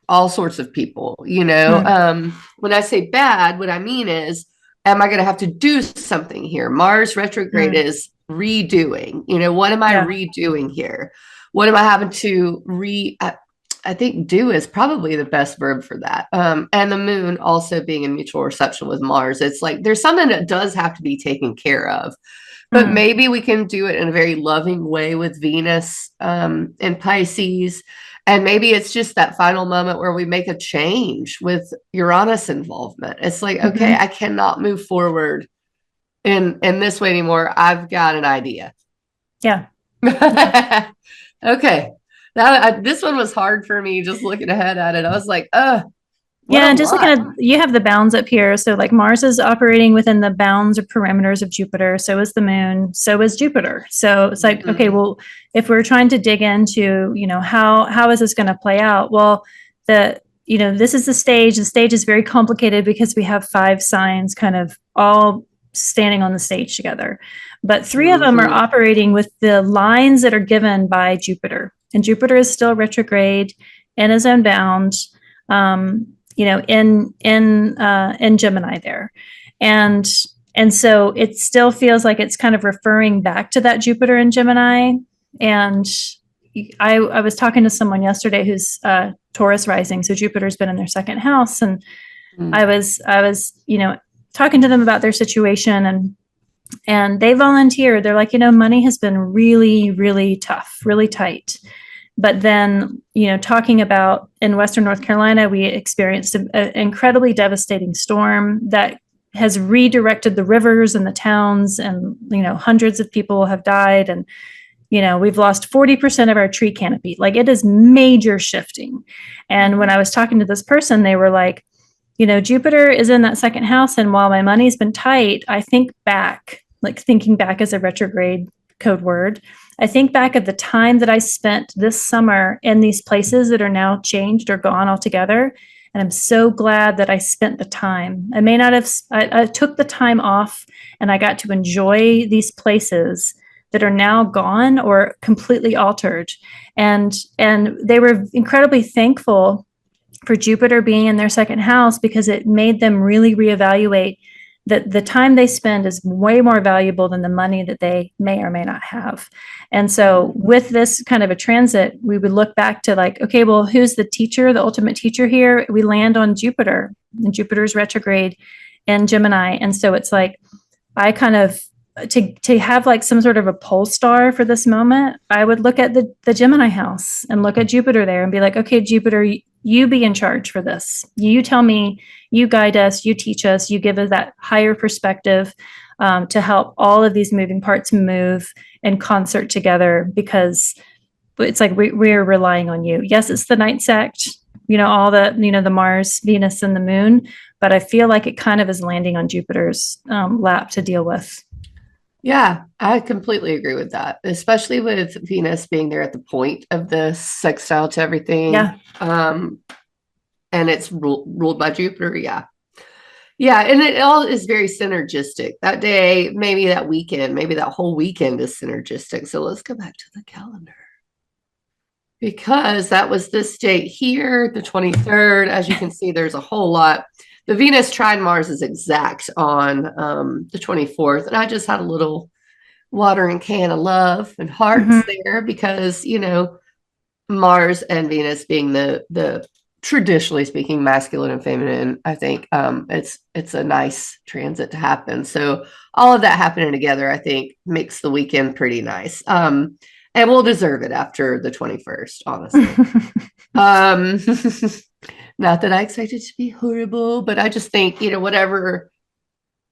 all sorts of people, when I say bad, what I mean is, am I going to have to do something here? Mars retrograde is redoing, what am I redoing here? What am I having to I think do is probably the best verb for that. And the moon also being in mutual reception with Mars. It's like there's something that does have to be taken care of. But maybe we can do it in a very loving way with Venus and Pisces. And maybe it's just that final moment where we make a change with Uranus involvement. It's like, okay, I cannot move forward in this way anymore. I've got an idea. Yeah. Okay. This one was hard for me just looking ahead at it. I was like, just looking at, you have the bounds up here. So like Mars is operating within the bounds or parameters of Jupiter. So is the moon. So is Jupiter. So it's like, okay, well, if we're trying to dig into, how is this going to play out? Well, this is the stage. The stage is very complicated because we have 5 signs kind of all standing on the stage together. But 3 of them are operating with the lines that are given by Jupiter. And Jupiter is still retrograde in his own bound, in Gemini there. And so it still feels like it's kind of referring back to that Jupiter in Gemini. And I was talking to someone yesterday who's Taurus rising. So Jupiter's been in their second house. And I was, talking to them about their situation, and they volunteered. They're like, money has been really, really tough, really tight. But then, talking about in Western North Carolina, we experienced an incredibly devastating storm that has redirected the rivers and the towns, and, hundreds of people have died. And, we've lost 40% of our tree canopy. Like, it is major shifting. And when I was talking to this person, they were like, Jupiter is in that second house. And while my money's been tight, I think back, like thinking back as a retrograde code word, I think back of the time that I spent this summer in these places that are now changed or gone altogether. And I'm so glad that I spent the time. I may not have, I took the time off, and I got to enjoy these places that are now gone or completely altered. And they were incredibly thankful for Jupiter being in their second house, because it made them really reevaluate that the time they spend is way more valuable than the money that they may or may not have. And so with this kind of a transit, we would look back to like, okay, well, who's the teacher, the ultimate teacher here? We land on Jupiter, and Jupiter's retrograde in Gemini. And so it's like, I kind of, to have like some sort of a pole star for this moment, I would look at the Gemini house and look at Jupiter there and be like, okay, Jupiter, you be in charge for this. You tell me, you guide us, you teach us, you give us that higher perspective to help all of these moving parts move in concert together, because it's like we're relying on you. Yes, it's the night sect, all the, the Mars, Venus, and the moon, but I feel like it kind of is landing on Jupiter's lap to deal with. Yeah, I completely agree with that, especially with Venus being there at the point of the sextile to everything. Yeah. And it's ruled by Jupiter. Yeah. Yeah. And it all is very synergistic. That day, maybe that weekend, maybe that whole weekend is synergistic. So let's go back to the calendar. Because that was this date here, the 23rd. As you can see, there's a whole lot. The Venus trine Mars is exact on the 24th. And I just had a little watering can of love and hearts there because, you know, Mars and Venus being the traditionally speaking masculine and feminine, I think it's a nice transit to happen. So all of that happening together, I think, makes the weekend pretty nice. And we'll deserve it after the 21st, honestly. Not that I expect it to be horrible, but I just think, you know, whatever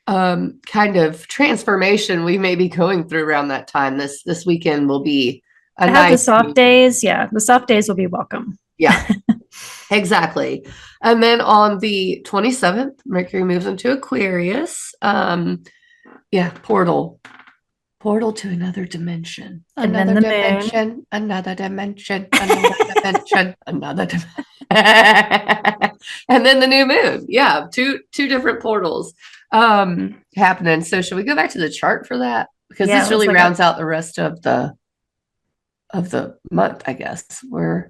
kind of transformation we may be going through around that time, this weekend will be a nice the soft days. Yeah, the soft days will be welcome. Yeah, exactly. And then on the 27th, Mercury moves into Aquarius. Yeah, portal to another dimension. Another dimension, another dimension, another dimension, another dimension. And then the new moon. Yeah, two different portals happening. So should we go back to the chart for that? Because this really rounds out the rest of the month, I guess. We're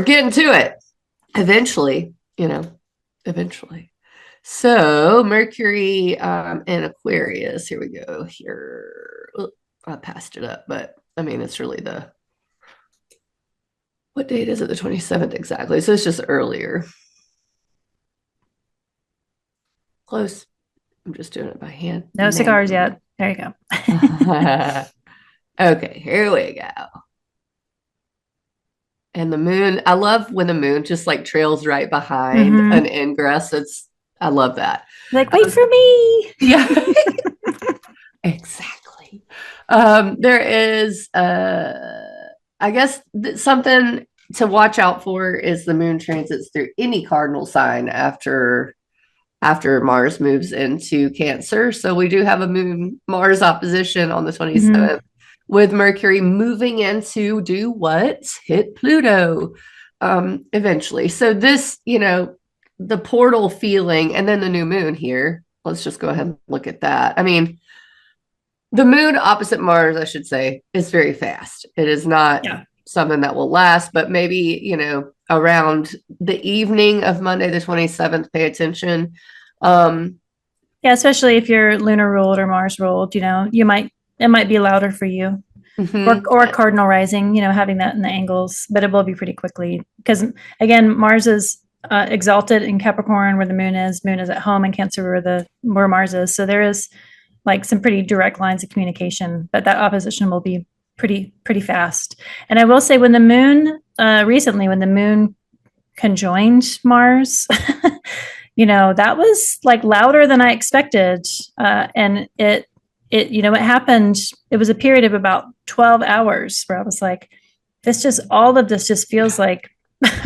getting to it eventually, you know, eventually. So Mercury in Aquarius. Here we go. Here, I passed it up, but I mean, it's really what date is it? The 27th exactly. So it's just earlier. Close. I'm just doing it by hand. No cigars yet. There you go. Okay, here we go. And the moon, I love when the moon just like trails right behind an ingress. I love that. Like, wait for me. Yeah. Exactly. There is, I guess, something to watch out for is the moon transits through any cardinal sign after Mars moves into Cancer. So we do have a moon Mars opposition on the 27th with Mercury moving into do what? Hit Pluto eventually. So this, you know, the portal feeling and then the new moon here. Let's just go ahead and look at that. I mean, the moon opposite Mars, I should say, is very fast. It is not something that will last, but maybe, you know, around the evening of Monday, the 27th, pay attention. Yeah, especially if you're lunar ruled or Mars ruled, you know, it might be louder for you. Or cardinal rising, you know, having that in the angles, but it will be pretty quickly because again, Mars is exalted in Capricorn where the moon is at home in Cancer where Mars is. So there is like some pretty direct lines of communication, but that opposition will be pretty fast. And I will say when the moon recently, when the moon conjoined Mars, you know, that was like louder than I expected. And it, you know, it happened, it was a period of about 12 hours where I was like, all of this just feels like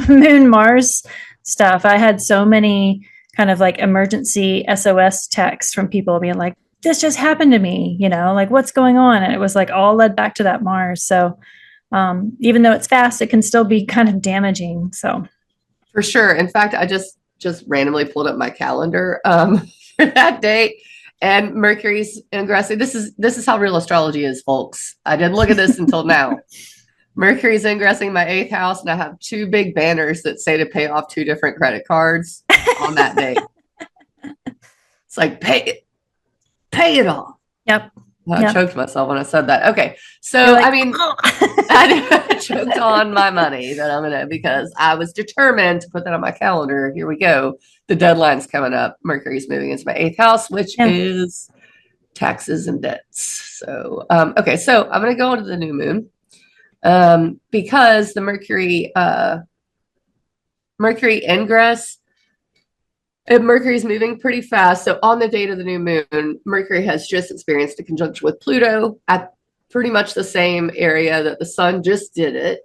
moon Mars stuff. I had so many kind of like emergency SOS texts from people being like, this just happened to me, you know, like what's going on? And it was like all led back to that Mars. So even though it's fast, it can still be kind of damaging. So for sure. In fact, I just randomly pulled up my calendar for that date. And Mercury's ingressing. This is how real astrology is, folks. I didn't look at this until now. Mercury's ingressing my 8th house, and I have 2 big banners that say to pay off 2 different credit cards on that day. It's like pay it off. Yep. I choked myself when I said that. Okay, so like, I mean, I choked on my money that I'm gonna because I was determined to put that on my calendar. Here we go. The deadline's coming up. Mercury's moving into my 8th house, which is taxes and debts. So, okay, so I'm going to go into the new moon because the Mercury ingress, Mercury's moving pretty fast. So on the date of the new moon, Mercury has just experienced a conjunction with Pluto at pretty much the same area that the sun just did it.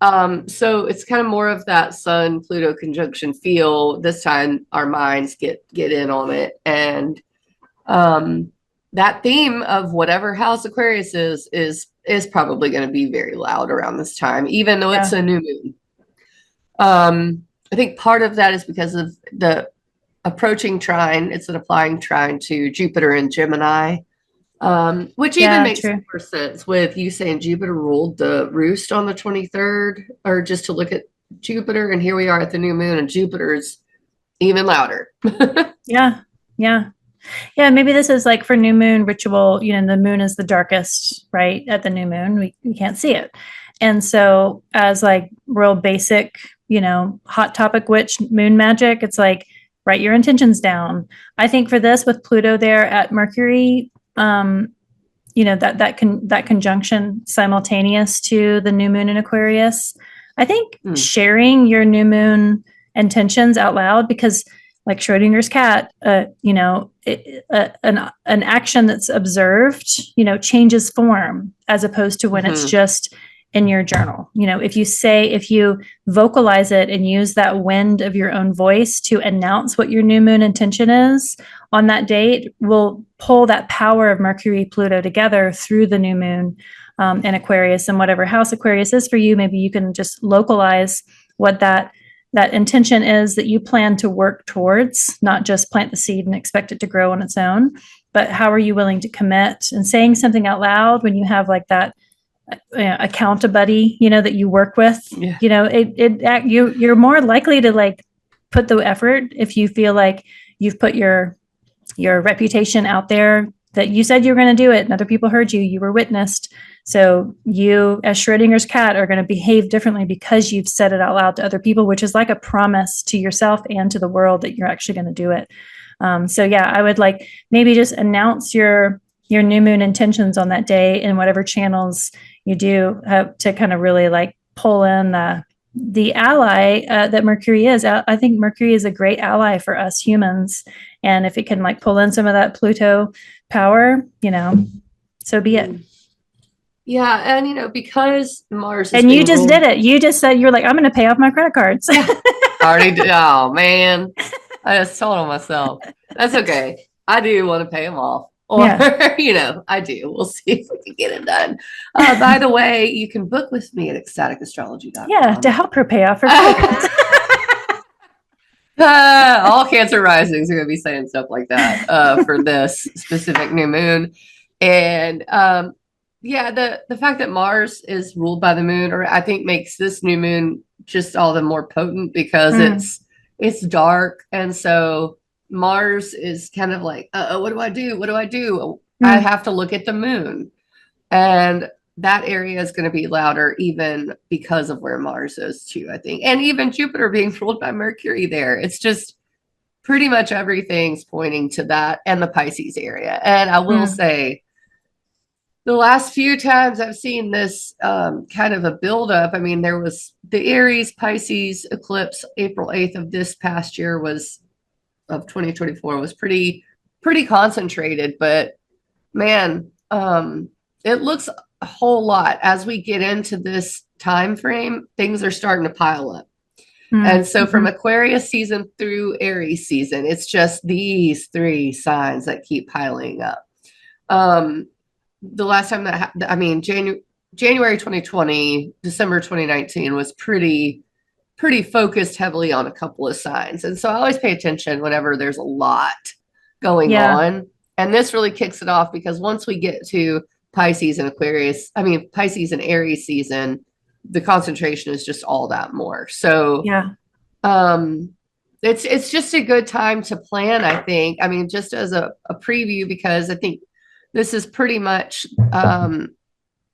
So it's kind of more of that Sun Pluto conjunction feel. This time our minds get in on it. And that theme of whatever house Aquarius is probably going to be very loud around this time, even though it's Yeah. a new moon. I think part of that is because of the approaching trine. It's an applying trine to Jupiter and Gemini, which even Yeah, makes true. more sense with you saying Jupiter ruled the roost on the 23rd, or just to look at Jupiter, and here we are at the new moon, and Jupiter's even louder. Yeah. Yeah. Yeah, maybe this is like for new moon ritual, the moon is the darkest, right? At the new moon, we can't see it. And so, as like real basic, hot topic witch moon magic, it's like write your intentions down. I think for this with Pluto there at Mercury, that conjunction simultaneous to the new moon in Aquarius, I think sharing your new moon intentions out loud, because like Schrodinger's cat, an action that's observed, changes form as opposed to when it's just in your journal. If you vocalize it and use that wind of your own voice to announce what your new moon intention is on that date, will pull that power of Mercury, Pluto together through the new moon in Aquarius. And whatever house Aquarius is for you, maybe you can just localize what that intention is that you plan to work towards, not just plant the seed and expect it to grow on its own, but how are you willing to commit? And saying something out loud when you have like that account buddy, that you work with, you're more likely to like put the effort if you feel like you've put your reputation out there, that you said you were going to do it and other people heard you, you were witnessed. So you, as Schrodinger's cat, are going to behave differently because you've said it out loud to other people, which is like a promise to yourself and to the world that you're actually going to do it. So yeah, I would like maybe just announce your new moon intentions on that day in whatever channels you do, to kind of really like pull in the ally that Mercury is. I think Mercury is a great ally for us humans. And if it can like pull in some of that Pluto power, so be it. Yeah, and because Mars is And you being just ruled. did it. You just said, you're like, I'm going to pay off my credit cards. Already did. Oh man, I just told on myself. That's okay. I do want to pay them off. Or, I do. We'll see if we can get it done. By the way, you can book with me at ecstaticastrology.com. Yeah, to help her pay off her credit cards. All Cancer risings are going to be saying stuff like that for this specific new moon. And the fact that Mars is ruled by the moon, or I think makes this new moon just all the more potent because it's dark. And so Mars is kind of like, what do I do? What do I do? I have to look at the moon. And that area is going to be louder even because of where Mars is too, I think. And even Jupiter being ruled by Mercury there. It's just pretty much everything's pointing to that and the Pisces area. And I will say, the last few times I've seen this kind of a buildup. I mean, there was the Aries Pisces eclipse April 8th of this past year of 2024 was pretty concentrated, but man, it looks a whole lot as we get into this time frame. Things are starting to pile up. And so from Aquarius season through Aries season, it's just these three signs that keep piling up. The last time January 2020, December 2019 was pretty focused heavily on a couple of signs. And so I always pay attention whenever there's a lot going on. And this really kicks it off because once we get to Pisces and Aries season, the concentration is just all that more. So it's just a good time to plan, I think. I mean, just as a preview, because I think this is pretty much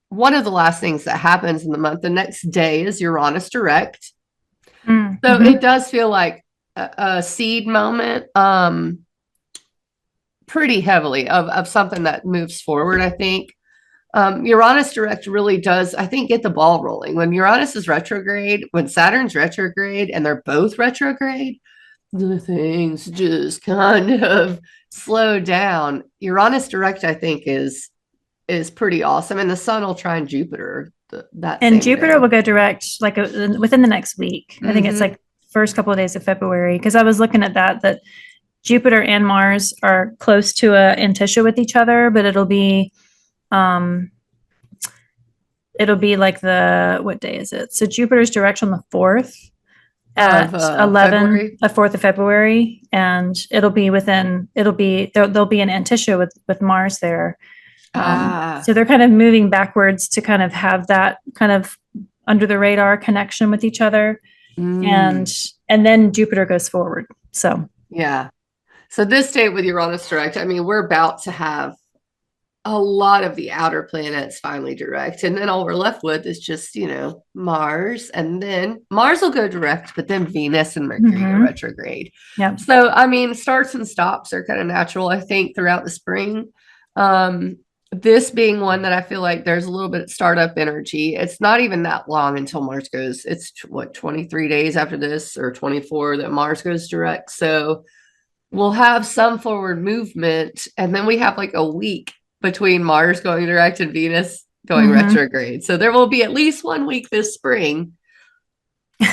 one of the last things that happens in the month. The next day is Uranus direct. So it does feel like a seed moment, pretty heavily of something that moves forward, I think. Uranus direct really does, I think, get the ball rolling. When Uranus is retrograde, when Saturn's retrograde, and they're both retrograde, the things just kind of slow down. Uranus direct, I think, is pretty awesome. And the sun will trine Jupiter that And same Jupiter day. will go direct like within the next week. I think it's Mm-hmm. like first couple of days of February, because I was looking at that Jupiter and Mars are close to a antitia with each other, but um it'll be like what day is it? So Jupiter's direct on the 4th Of at 11, February. the 4th of February, and there'll be an antitia with Mars there. Ah. So they're kind of moving backwards to kind of have that kind of under the radar connection with each other, and Mm, and then Jupiter goes forward. So yeah. So this date with Uranus direct, I mean, we're about to have a lot of the outer planets finally direct. And then all we're left with is just, Mars. And then Mars will go direct, but then Venus and Mercury go retrograde. yeah. So, I mean, starts and stops are kind of natural, I think, throughout the spring. This being one that I feel like there's a little bit of startup energy. It's not even that long until Mars goes, it's what, 23 days after this or 24 that Mars goes direct. So we'll have some forward movement. And then we have like a week between Mars going direct and Venus going retrograde. So there will be at least 1 week this spring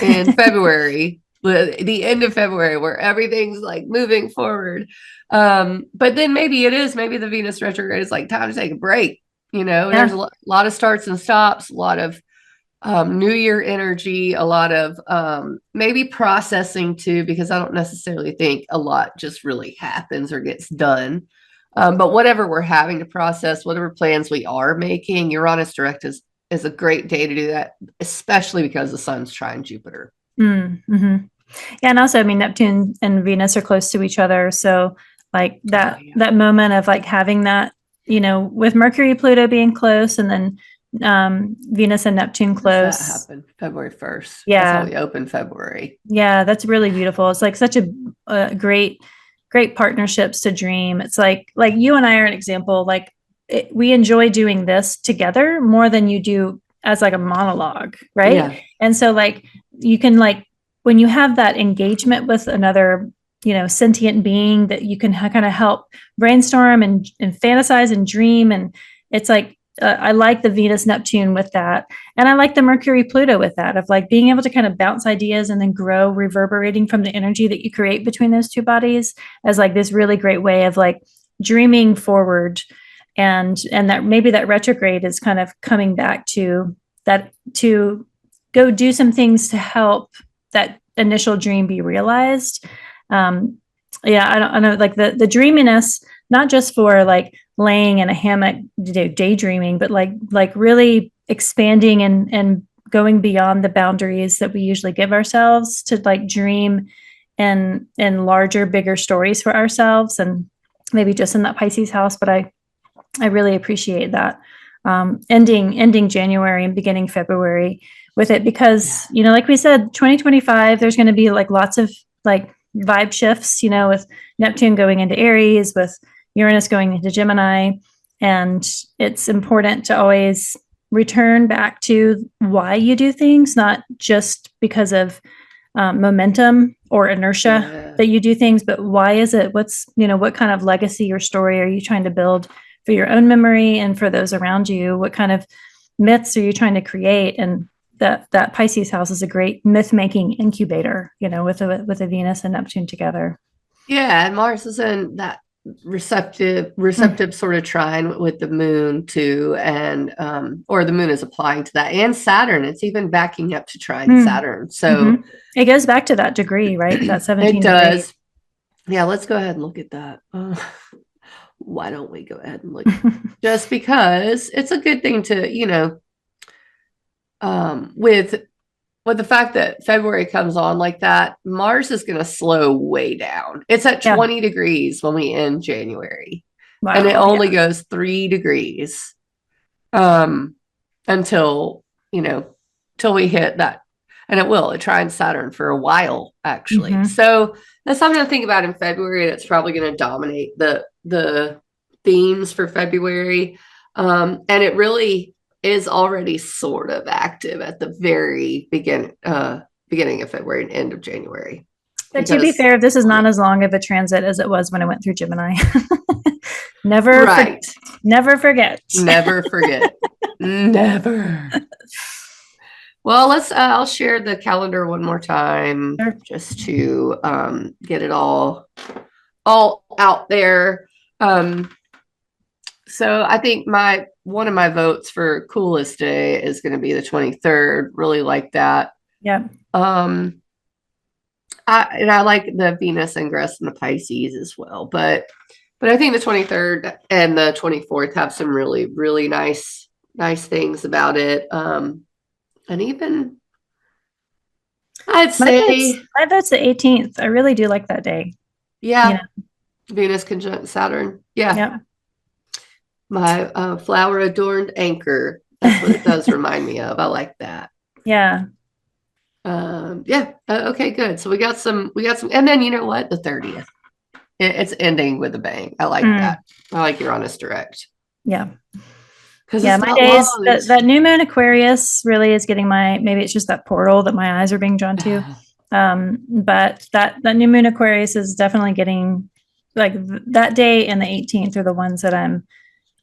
in February, the end of February, where everything's like moving forward. But then maybe the Venus retrograde is like time to take a break. There's a lot of starts and stops, a lot of New Year energy, a lot of maybe processing too, because I don't necessarily think a lot just really happens or gets done. But whatever we're having to process, whatever plans we are making, Uranus direct is a great day to do that, especially because the sun's trine Jupiter. Mm-hmm. Yeah, and also, I mean, Neptune and Venus are close to each other, so like that moment of like having that, with Mercury, Pluto being close, and then Venus and Neptune close. That happened February 1st. Yeah, that's how we open February. Yeah, that's really beautiful. It's like such a great partnerships to dream. It's like you and I are an example. Like we enjoy doing this together more than you do as like a monologue, right? Yeah. And so like you can like when you have that engagement with another, sentient being that you can kind of help brainstorm and fantasize and dream, and it's like I like the Venus Neptune with that. And I like the Mercury Pluto with that, of like being able to kind of bounce ideas and then grow, reverberating from the energy that you create between those two bodies, as like this really great way of like dreaming forward. And that maybe that retrograde is kind of coming back to that, to go do some things to help that initial dream be realized. Yeah, I know, like the dreaminess, not just for like laying in a hammock daydreaming, but like really expanding and going beyond the boundaries that we usually give ourselves, to like dream in larger, bigger stories for ourselves, and maybe just in that Pisces house. But I really appreciate that ending January and beginning February with it, because like we said, 2025, there's going to be like lots of like vibe shifts, with Neptune going into Aries, with Uranus going into Gemini. And it's important to always return back to why you do things, not just because of momentum or inertia that you do things, but why is it? What kind of legacy or story are you trying to build for your own memory and for those around you? What kind of myths are you trying to create? And that Pisces house is a great myth making incubator, with a Venus and Neptune together. Yeah, and Mars is in that receptive sort of trine with the moon too, and or the moon is applying to that, and Saturn. It's even backing up to trine Saturn. So it goes back to that degree, right? That 17 it does. degrees. Yeah, let's go ahead and look at that. Why don't we go ahead and look? Just because it's a good thing to, with the fact that February comes on like that, Mars is going to slow way down. It's at 20 degrees when we end January. Wow, and it only goes 3 degrees until, till we hit that. And it trines Saturn for a while, actually. So that's something to think about in February. That's probably going to dominate the themes for February. And it really is already sort of active at the very beginning of February and end of January. But to be fair, this is not as long of a transit as it was when I went through Gemini. Never Right. never forget. Never forget. Never. Well, I'll share the calendar one more time Sure. just to get it all out there. So I think one of my votes for coolest day is going to be the 23rd. Really like that. Yeah. I like the Venus ingress and the Pisces as well, but I think the 23rd and the 24th have some really, really nice things about it. And even I'd say, My vote's the 18th. I really do like that day. yeah, You know? Venus conjunct Saturn. Yeah. Yeah. My flower adorned anchor. That's what it does remind me of. I like that. Yeah. Yeah. Okay, good. So we got some, and then you know what? The 30th. It's ending with a bang. I like that. I like Uranus direct. Yeah. Because Yeah, it's my not days, long. that new moon Aquarius really is getting maybe it's just that portal that my eyes are being drawn to. But that new moon Aquarius is definitely getting like that day and the 18th are the ones that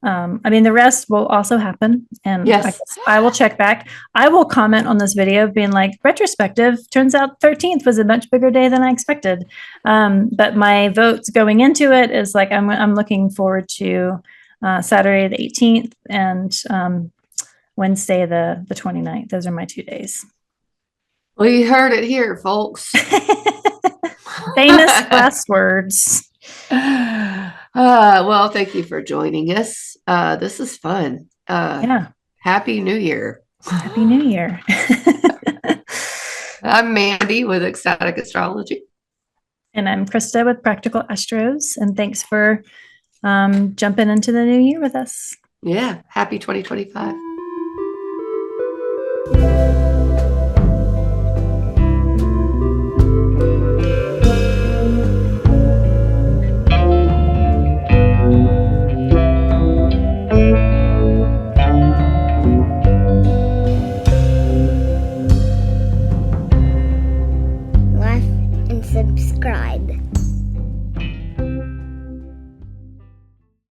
I mean, the rest will also happen. And I Yes. guess I will check back. I will comment on this video being like, retrospective, turns out 13th was a much bigger day than I expected. But my votes going into it is like, I'm looking forward to Saturday the 18th and Wednesday the 29th. Those are my 2 days. Well, you heard it here, folks. Famous last words. Well, thank you for joining us. This is fun. Yeah. Happy New Year. Happy New Year. I'm Mandi with Ecstatic Astrology. And I'm Christa with Practical Astros. And thanks for jumping into the new year with us. Yeah. Happy 2025.